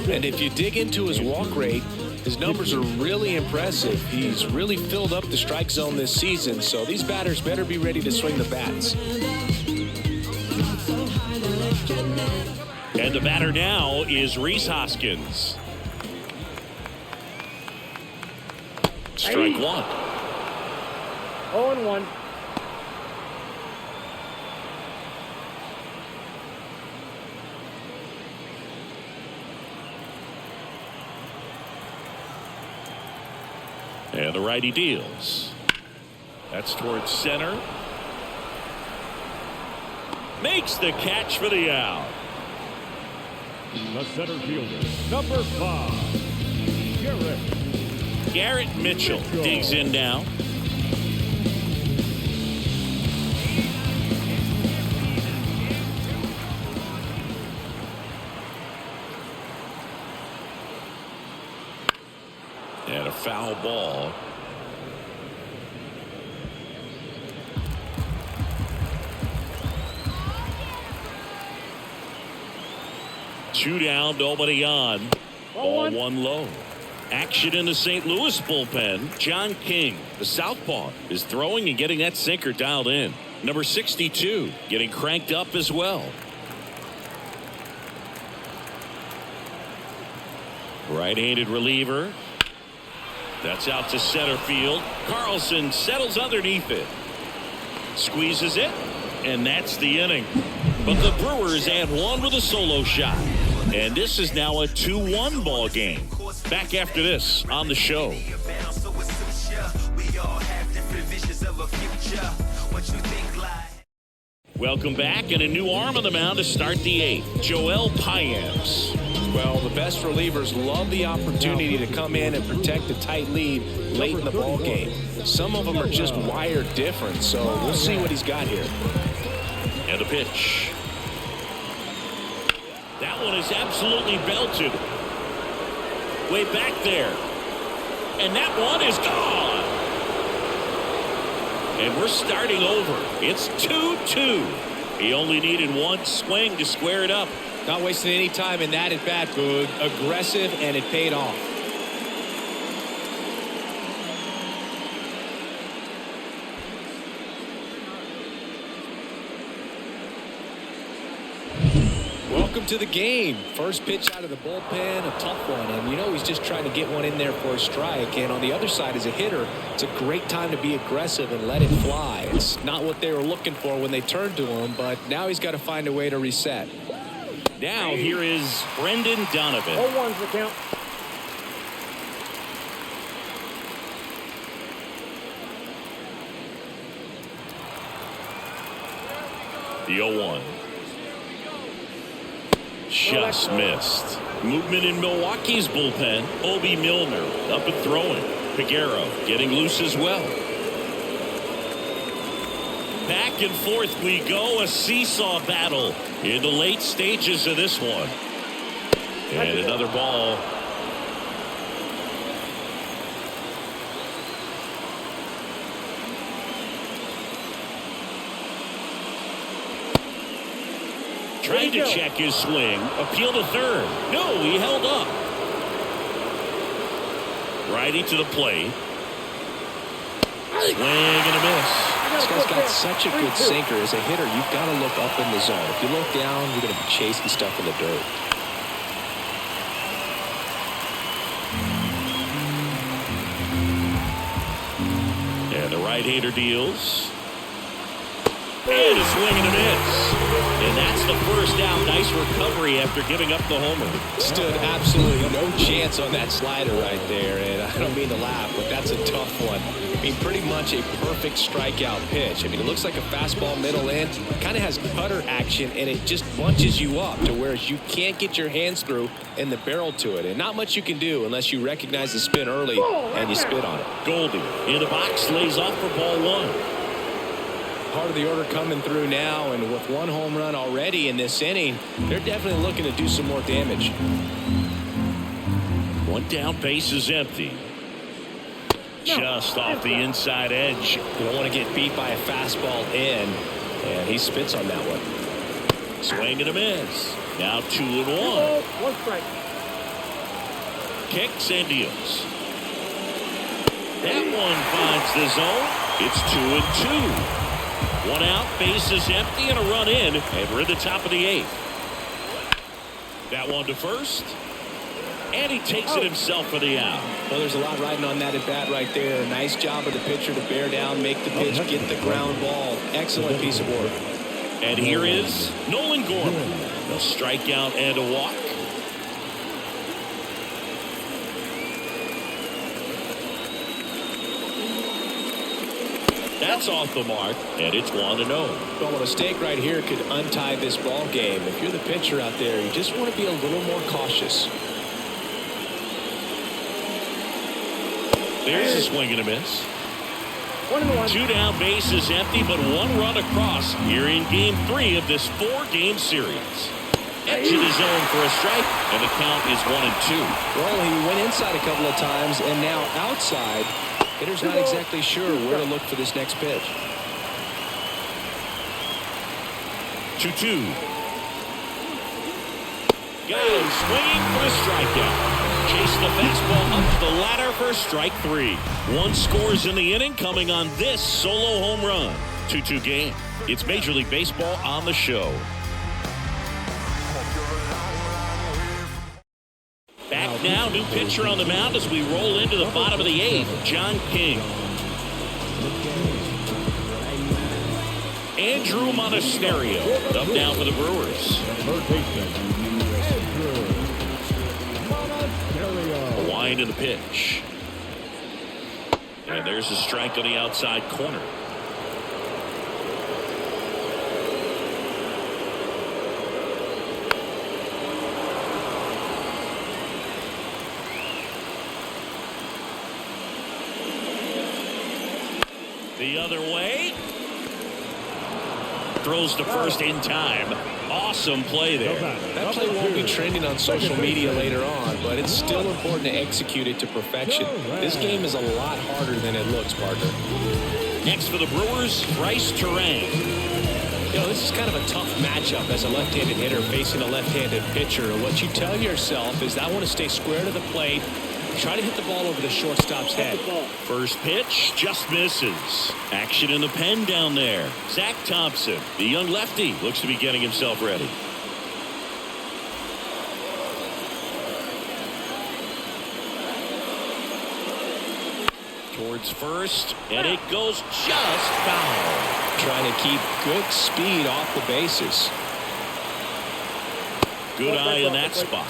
[SPEAKER 2] And if you dig into his walk rate, his numbers are really impressive. He's really filled up the strike zone this season, so these batters better be ready to swing the bats.
[SPEAKER 1] And the batter now is Rhys Hoskins. Strike 1.
[SPEAKER 5] 0-1.
[SPEAKER 1] And the righty deals. That's towards center. Makes the catch for the out.
[SPEAKER 3] The center fielder, number 5,
[SPEAKER 1] Garrett Mitchell digs in now. And a foul ball. Two down, nobody on. Ball 1 low. Action in the St. Louis bullpen. John King, the southpaw, is throwing and getting that sinker dialed in. Number 62 getting cranked up as well. Right-handed reliever. That's out to center field. Carlson settles underneath it. Squeezes it. And that's the inning. But the Brewers add 1 with a solo shot. And this is now a 2-1 ball game. Back after this on the show.
[SPEAKER 6] We all have different visions of a future. What you think like?
[SPEAKER 1] Welcome back, and a new arm on the mound to start the 8th. Joel Payamps.
[SPEAKER 2] Well, the best relievers love the opportunity to come in and protect a tight lead late in the ball game. Some of them are just wired different, so we'll see what he's got here.
[SPEAKER 1] And a pitch. That one is absolutely belted. Way back there. And that one is gone. And we're starting over. It's 2-2. He only needed one swing to square it up.
[SPEAKER 2] Not wasting any time in that at bat, Boog. Aggressive, and it paid off. Welcome to the game. First pitch out of the bullpen, a tough one. And you know he's just trying to get one in there for a strike. And on the other side, as a hitter, it's a great time to be aggressive and let it fly. It's not what they were looking for when they turned to him, but now he's got to find a way to reset.
[SPEAKER 1] Now here is Brendan Donovan.
[SPEAKER 5] 0-1's the count.
[SPEAKER 1] The 0-1. Just missed. Movement in Milwaukee's bullpen. Obi Milner up and throwing. Figueroa getting loose as well. Back and forth we go. A seesaw battle in the late stages of this one. And another ball. Trying to check his swing. Appeal to third. No, he held up. Righty to the plate. Swing and a miss.
[SPEAKER 2] This guy's got such a good sinker. As a hitter, you've got to look up in the zone. If you look down, you're going to be chasing stuff in the dirt.
[SPEAKER 1] And the right-hander deals. And a swing and a miss. And that's the first down. Nice recovery after giving up the homer.
[SPEAKER 2] Stood absolutely no chance on that slider right there. And I don't mean to laugh, but that's a tough one. I mean, pretty much a perfect strikeout pitch. I mean, it looks like a fastball middle in. Kind of has cutter action, and it just bunches you up to where you can't get your hands through and the barrel to it. And not much you can do unless you recognize the spin early and you spit on it.
[SPEAKER 1] Goldie in the box, lays off for ball one.
[SPEAKER 2] Part of the order coming through now, and with one home run already in this inning, they're definitely looking to do some more damage.
[SPEAKER 1] One down, base is empty. Just off the inside edge.
[SPEAKER 2] You don't want to get beat by a fastball in, and he spits on that one.
[SPEAKER 1] Swing and a miss. Now 2-1.
[SPEAKER 5] 1 strike.
[SPEAKER 1] Kicks and deals. That one finds the zone. It's 2-2. One out, base is empty, and a run in, and we're at the top of the 8th. That one to first, and he takes it himself for the out.
[SPEAKER 2] Well, there's a lot riding on that at bat right there. Nice job of the pitcher to bear down, make the pitch, get the ground ball. Excellent piece of work.
[SPEAKER 1] And here is Nolan Gorman. A strikeout and a walk. That's off the mark, and it's 1-0.
[SPEAKER 2] Well, a mistake right here could untie this ball game. If you're the pitcher out there, you just want to be a little more cautious.
[SPEAKER 1] There's a swing and a miss.
[SPEAKER 5] 1-1.
[SPEAKER 1] 2 down, base is empty, but 1 run across here in game 3 of this 4-game series. Edge of the zone for a strike, and the count is 1-2.
[SPEAKER 2] Well, he went inside a couple of times, and now outside. Hitter's not exactly sure where to look for this next pitch.
[SPEAKER 1] 2-2. Got him swinging for a strikeout. Chasing the fastball up to the ladder for strike 3. 1 scores in the inning, coming on this solo home run. 2-2 game. It's Major League Baseball on the show. Back now, new pitcher on the mound as we roll into the bottom of the 8th, John King. Andrew Monasterio up now for the Brewers. A wind in the pitch. And there's a strike on the outside corner. The other way. Throws to first in time. Awesome play there.
[SPEAKER 2] That play won't be trending on social media later on, but it's still important to execute it to perfection. This game is a lot harder than it looks, partner.
[SPEAKER 1] Next for the Brewers, Bryce Terang.
[SPEAKER 2] You know, this is kind of a tough matchup as a left-handed hitter facing a left-handed pitcher. What you tell yourself is, I want to stay square to the plate, try to hit the ball over the shortstop's head.
[SPEAKER 1] First pitch just misses. Action in the pen down there. Zach Thompson, the young lefty, looks to be getting himself ready. Towards first, and it goes just foul.
[SPEAKER 2] Trying to keep good speed off the bases.
[SPEAKER 1] Good eye in that spot.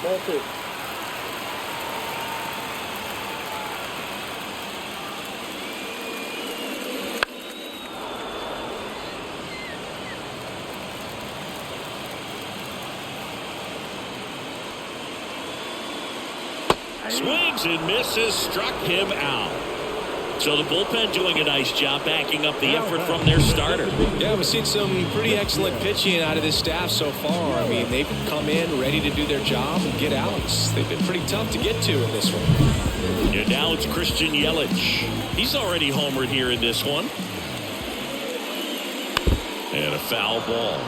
[SPEAKER 1] Swings and misses, struck him out. So the bullpen doing a nice job backing up the effort from their starter.
[SPEAKER 2] Yeah, we've seen some pretty excellent pitching out of this staff so far. I mean, they've come in ready to do their job and get outs. They've been pretty tough to get to in this one.
[SPEAKER 1] And now it's Christian Yelich. He's already homered here in this one. And a foul ball.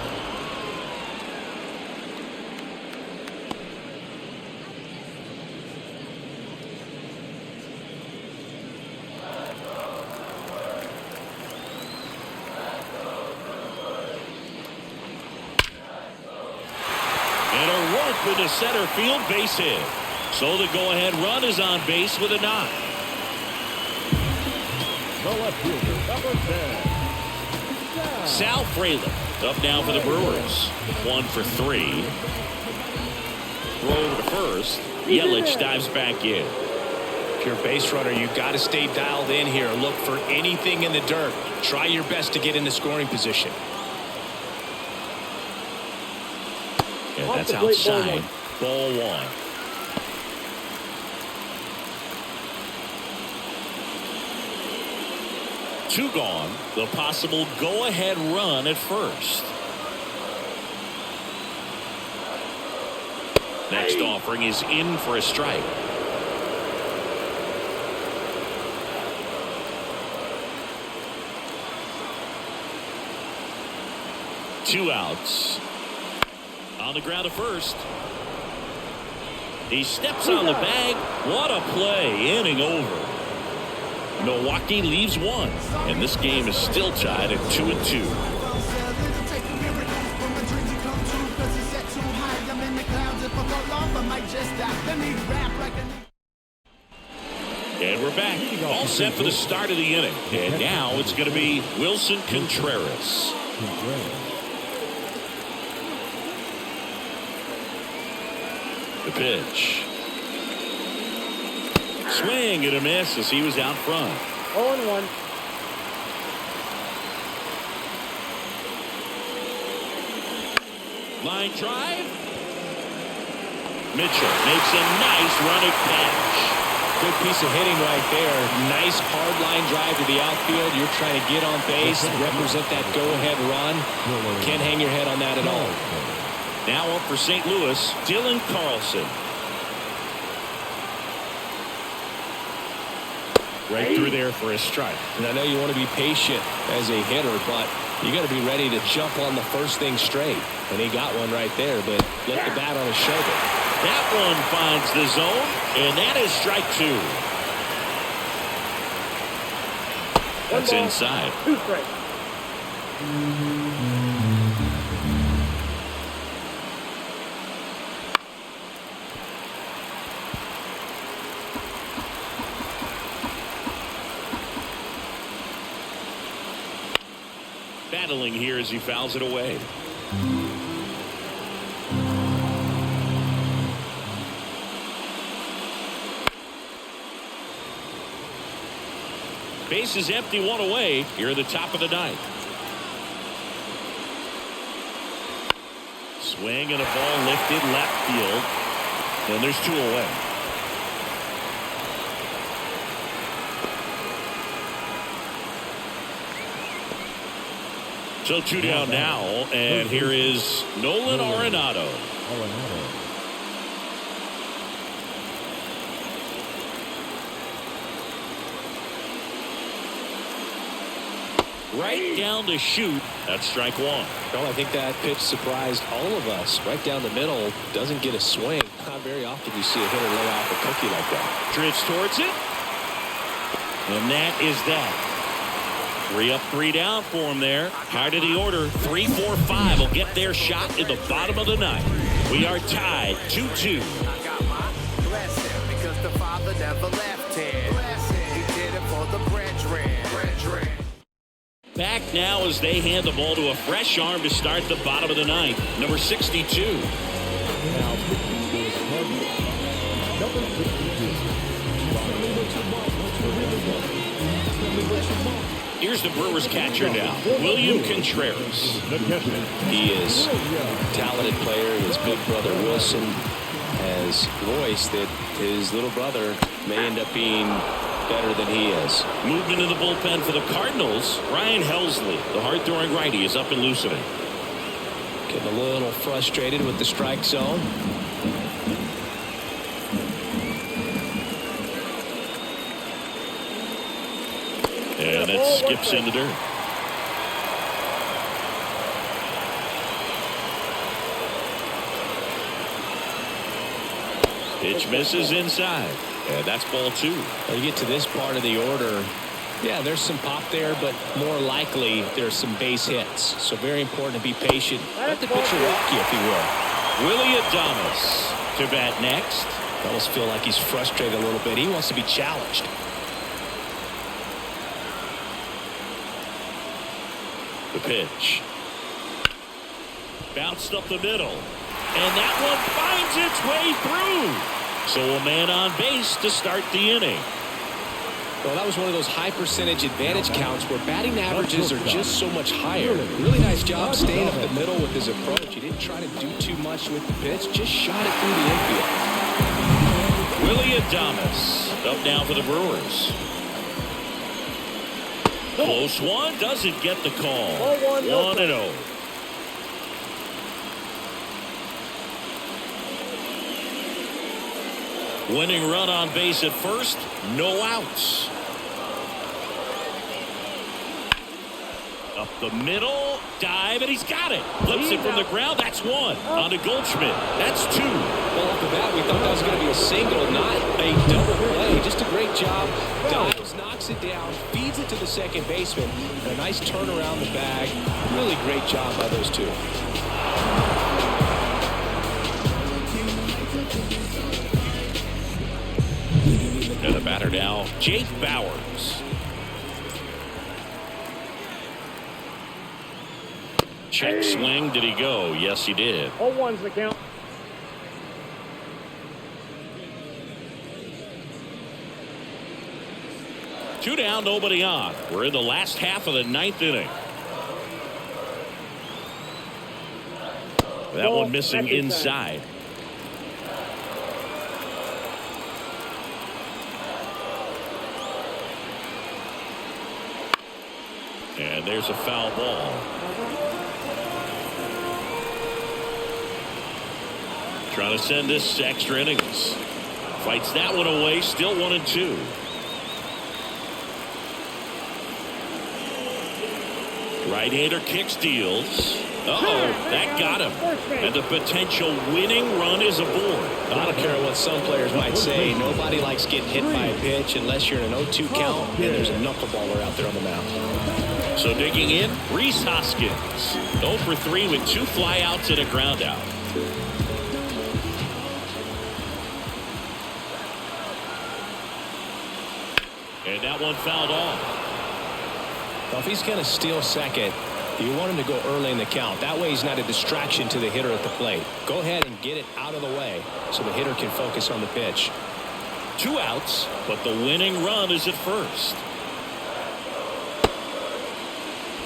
[SPEAKER 1] To center field, base hit. So the go-ahead run is on base with a knock.
[SPEAKER 3] The left fielder, number 10.
[SPEAKER 1] Sal Frelick up now for the Brewers. 1 for 3. Throw over to first. Yelich dives back in.
[SPEAKER 2] If you're a base runner, you've got to stay dialed in here. Look for anything in the dirt. Try your best to get into scoring position.
[SPEAKER 1] And that's outside. Ball 1. Two gone. The possible go-ahead run at first. Next offering is in for a strike. Two outs. On the ground at first. He steps on the bag. What a play. Inning over. Milwaukee leaves 1. And this game is still tied at 2-2. And we're back. All set for the start of the inning. And now it's going to be Wilson Contreras. The pitch. Swing and a miss as he was out front.
[SPEAKER 5] 0-1.
[SPEAKER 1] Line drive. Mitchell makes a nice running catch.
[SPEAKER 2] Good piece of hitting right there. Nice hard line drive to the outfield. You're trying to get on base, represent that go-ahead run. Can't hang your head on that at all.
[SPEAKER 1] Now up for St. Louis, Dylan Carlson. Right through there for a strike.
[SPEAKER 2] And I know you want to be patient as a hitter, but you got to be ready to jump on the first thing straight. And he got one right there, but left the bat on his shoulder.
[SPEAKER 1] That one finds the zone, and that is strike 2. That's inside.
[SPEAKER 5] 2 strikes.
[SPEAKER 1] Battling here as he fouls it away. Base is empty, 1 away here at the top of the 9th. Swing and a ball lifted left field. And there's 2 away. So 2 down now, and here is Nolan Arenado. Right down to shoot. That's strike one.
[SPEAKER 2] Well, I think that pitch surprised all of us. Right down the middle, doesn't get a swing. Not very often you see a hitter lay off a cookie like that.
[SPEAKER 1] Drifts towards it. And that is that. 3 up, 3 down for him there. High to the order. 3, 4, 5 will get their shot in the bottom of the ninth. We are tied 2-2.
[SPEAKER 6] I got my blessing because the Father never left him. He did it for the brethren.
[SPEAKER 1] Back now as they hand the ball to a fresh arm to start the bottom of the ninth. Number 62. Here's the Brewers catcher now, William Contreras.
[SPEAKER 2] He is a talented player. His big brother Wilson has voiced that his little brother may end up being better than he is.
[SPEAKER 1] Movement in the bullpen for the Cardinals. Ryan Helsley, the hard-throwing righty, is up and loosening.
[SPEAKER 2] Getting a little frustrated with the strike zone.
[SPEAKER 1] And it skips in the dirt. Pitch misses inside. And that's ball 2.
[SPEAKER 2] When you get to this part of the order, yeah, there's some pop there, but more likely there's some base hits. So very important to be patient. Let the pitcher walk you, if you will.
[SPEAKER 1] Willie Adames to bat next.
[SPEAKER 2] I almost feel like he's frustrated a little bit. He wants to be challenged.
[SPEAKER 1] The pitch. Bounced up the middle. And that one finds its way through. So a man on base to start the inning.
[SPEAKER 2] Well, that was one of those high percentage advantage counts where batting averages are just so much higher. Really nice job staying up the middle with his approach. He didn't try to do too much with the pitch, just shot it through the infield.
[SPEAKER 1] Willie Adames up now for the Brewers. Close one, doesn't get the call. 1-0. Winning run on base at first, no outs. Up the middle, dive, and he's got it. Flips it from the ground, that's 1. On to Goldschmidt, that's 2.
[SPEAKER 2] Well, off the bat, we thought that was going to be a single, not a double play. Just a great job. Dives, knocks it down, feeds it to the second baseman. And a nice turn around the bag. Really great job by those two.
[SPEAKER 1] And the batter now, Jake Bowers. Check swing, did he go? Yes, he did.
[SPEAKER 5] 0-1's the count.
[SPEAKER 1] Two down, nobody on. We're in the last half of the ninth inning. That one missing inside. And there's a foul ball. Trying to send this to extra innings. Fights that one away, still 1-2. Right-hander kicks, deals. That got him. And the potential winning run is aboard.
[SPEAKER 2] I don't care what some players might say. Nobody likes getting hit by a pitch unless you're in an 0-2 count and there's a knuckleballer out there on the mound.
[SPEAKER 1] So digging in, Rhys Hoskins. 0 for 3 with 2 flyouts and a ground out. And that one fouled off.
[SPEAKER 2] Well, if he's going to steal second, you want him to go early in the count. That way he's not a distraction to the hitter at the plate. Go ahead and get it out of the way so the hitter can focus on the pitch.
[SPEAKER 1] 2 outs, but the winning run is at first.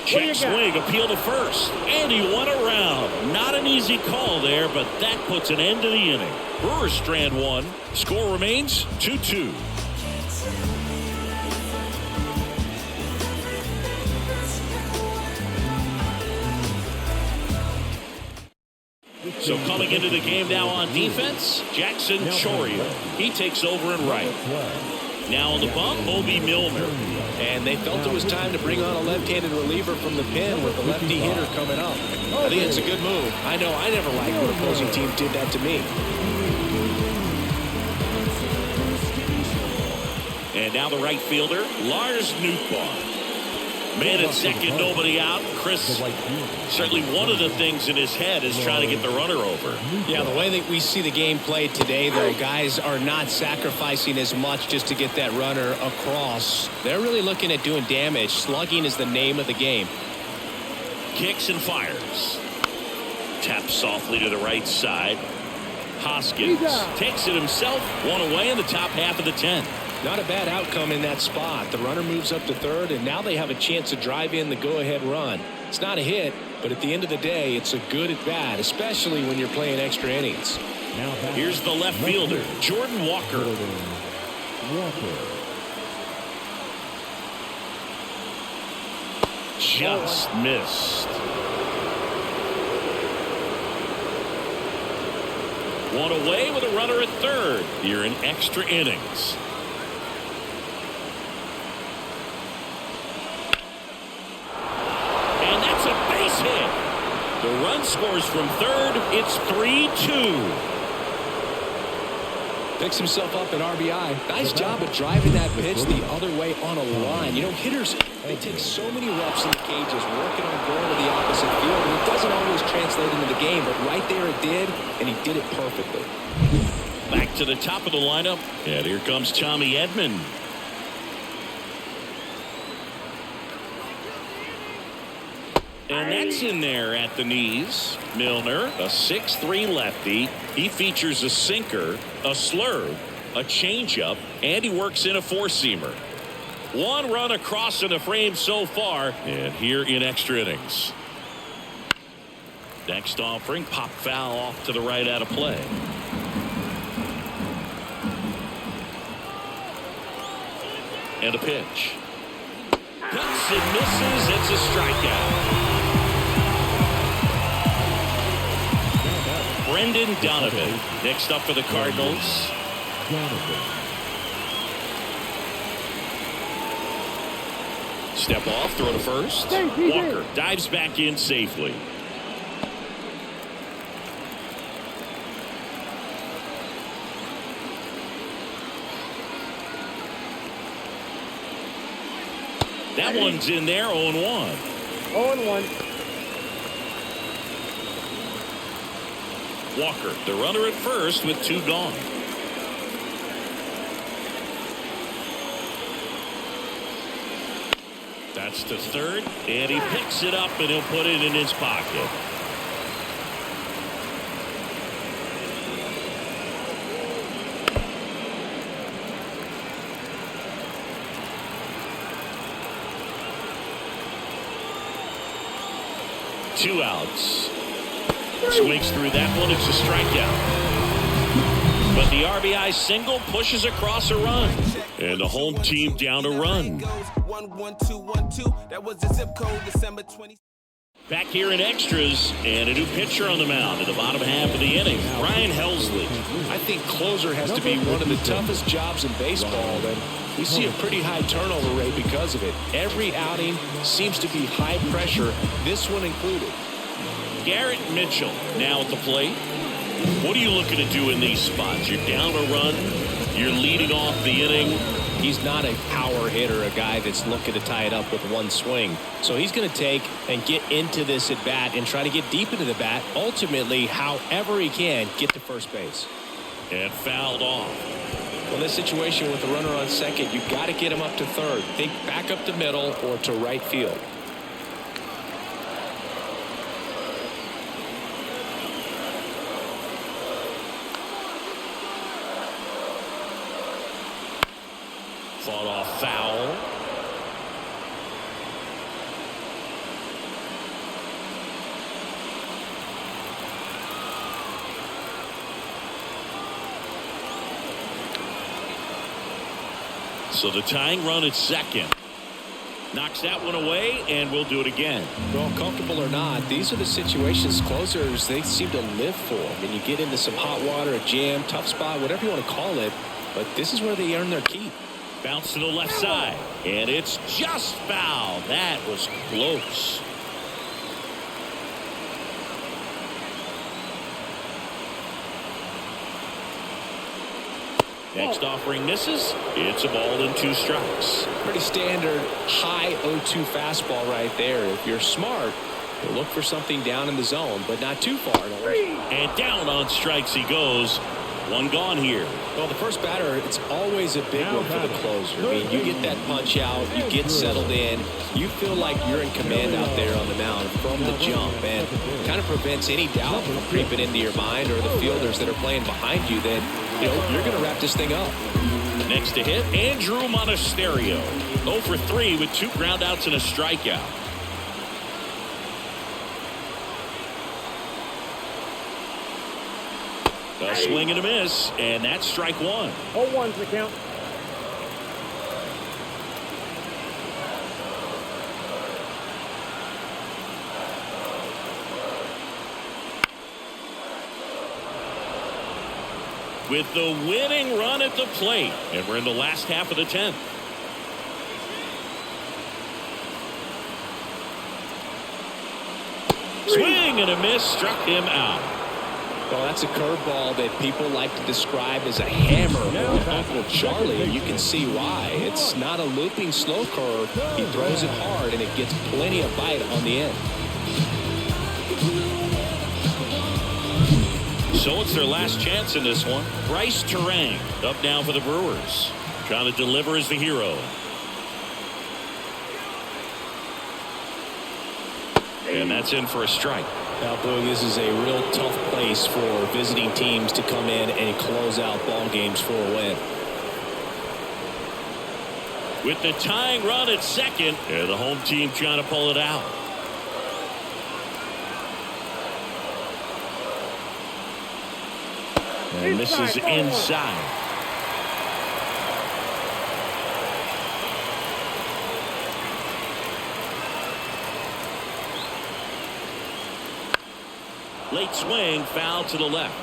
[SPEAKER 1] Check swing, appeal to first, and he won around. Not an easy call there, but that puts an end to the inning. Brewers strand 1. Score remains 2-2. So coming into the game now on defense, Jackson Choria. He takes over in right. Now on the bump, Obi Milner.
[SPEAKER 2] And they felt it was time to bring on a left-handed reliever from the pen with the lefty hitter coming up. I think it's a good move. I know I never liked when opposing teams did that to me.
[SPEAKER 1] And now the right fielder, Lars Nootbaar. Man at second, nobody out. Chris, certainly one of the things in his head is trying to get the runner over.
[SPEAKER 2] Yeah, the way that we see the game played today, though, guys are not sacrificing as much just to get that runner across. They're really looking at doing damage. Slugging is the name of the game.
[SPEAKER 1] Kicks and fires. Taps softly to the right side. Hoskins takes it himself. One away in the top half of the 10th.
[SPEAKER 2] Not a bad outcome in that spot. The runner moves up to third, and now they have a chance to drive in the go-ahead run. It's not a hit, but at the end of the day, it's a good at-bat, especially when you're playing extra innings.
[SPEAKER 1] Here's the left fielder, Jordan Walker. Just missed. One away with a runner at third. You're in extra innings. The run scores from third. It's 3-2.
[SPEAKER 2] Picks himself up at RBI. Nice job of driving that pitch the other way on a line. You know, hitters, they take so many reps in the cages working on going to the opposite field, and it doesn't always translate into the game, but right there it did, and he did it perfectly.
[SPEAKER 1] Back to the top of the lineup, and here comes Tommy Edman. And that's in there at the knees. Milner, a 6'3" lefty. He features a sinker, a slurve, a changeup, and he works in a four-seamer. One run across in the frame so far, and here in extra innings. Next offering, pop foul off to the right out of play. And a pitch. Cuts and misses. It's a strikeout. Brendan Donovan next up for the Cardinals. Step off, throw to first. Walker dives back in safely. That one's in there, 0-1.
[SPEAKER 5] 0-1.
[SPEAKER 1] Walker, the runner at first with two gone. That's to third, and he picks it up and he'll put it in his pocket. Two outs. Swings through that one. It's a strikeout. But the RBI single pushes across a run. And the home team down a run. Back here in extras, and a new pitcher on the mound in the bottom half of the inning, Ryan Helsley.
[SPEAKER 2] I think closer has to be one of the toughest jobs in baseball, and we see a pretty high turnover rate because of it. Every outing seems to be high pressure, this one included.
[SPEAKER 1] Garrett Mitchell now at the plate. What are you looking to do in these spots? You're down a run. You're leading off the inning.
[SPEAKER 2] He's not a power hitter, a guy that's looking to tie it up with one swing. So he's going to take and get into this at bat and try to get deep into the bat. Ultimately, however he can, get to first base.
[SPEAKER 1] And fouled off.
[SPEAKER 2] Well, in this situation with the runner on second, you've got to get him up to third. Think back up the middle or to right field.
[SPEAKER 1] Fought off foul. So the tying run at second. Knocks that one away, and we'll do it again.
[SPEAKER 2] Well, comfortable or not, these are the situations closers, they seem to live for. I mean, you get into some hot water, a jam, tough spot, whatever you want to call it, but this is where they earn their keep.
[SPEAKER 1] Bounce to the left side, and it's just foul. That was close. Next offering misses. It's a ball and 2 strikes.
[SPEAKER 2] Pretty standard high 0-2 fastball right there. If you're smart, you'll look for something down in the zone, but not too far.
[SPEAKER 1] And down on strikes he goes. 1 gone here.
[SPEAKER 2] Well, the first batter, it's always a big one for the closer. I mean, you get that punch out, you get settled in, you feel like you're in command out there on the mound from the jump, and kind of prevents any doubt from creeping into your mind or the fielders that are playing behind you that, you know, you're going to wrap this thing up.
[SPEAKER 1] Next to hit, Andrew Monasterio. 0 for 3 with 2 groundouts and a strikeout. A swing and a miss, and that's strike 1.
[SPEAKER 5] 0-1's the count.
[SPEAKER 1] With the winning run at the plate, and we're in the last half of the 10th. Swing and a miss, struck him out.
[SPEAKER 2] Well, that's a curveball that people like to describe as a hammer or Uncle Charlie, and you can see why. It's not a looping slow curve. He throws it hard, and it gets plenty of bite on the end.
[SPEAKER 1] So it's their last chance in this one. Bryce Terang up now for the Brewers. Trying to deliver as the hero. And that's in for a strike.
[SPEAKER 2] Now, Boog, this is a real tough place for visiting teams to come in and close out ball games for a win.
[SPEAKER 1] With the tying run at second, and the home team trying to pull it out. And this is inside. Late swing, foul to the left.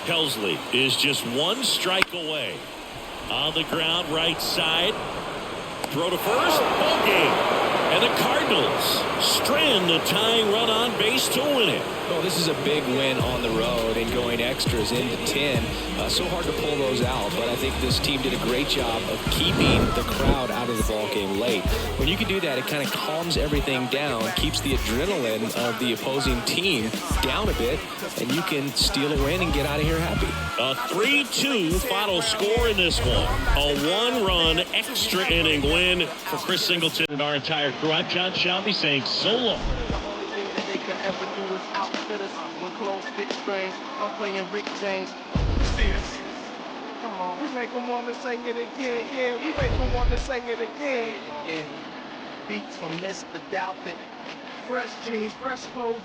[SPEAKER 1] Helsley is just 1 strike away. On the ground, right side. Throw to first, ball game. And the Cardinals strand the tying run on base to win it.
[SPEAKER 2] Well, this is a big win on the road and going extras into 10. So hard to pull those out, but I think this team did a great job of keeping the crowd out of the ball game late. When you can do that, it kind of calms everything down, keeps the adrenaline of the opposing team down a bit, and you can steal a win and get out of here happy.
[SPEAKER 1] A 3-2 final score in this one. A 1-run extra inning win for Chris Singleton and our entire crew. I'm John Shelby saying so long.
[SPEAKER 8] They could ever do is outfit us when close fit strings. I'm playing Rick James. Come on, we make them want to sing it again. Yeah, we make them want to sing it again. Yeah. Beats from Mr. Doubtfit. Fresh jeans, fresh clothes,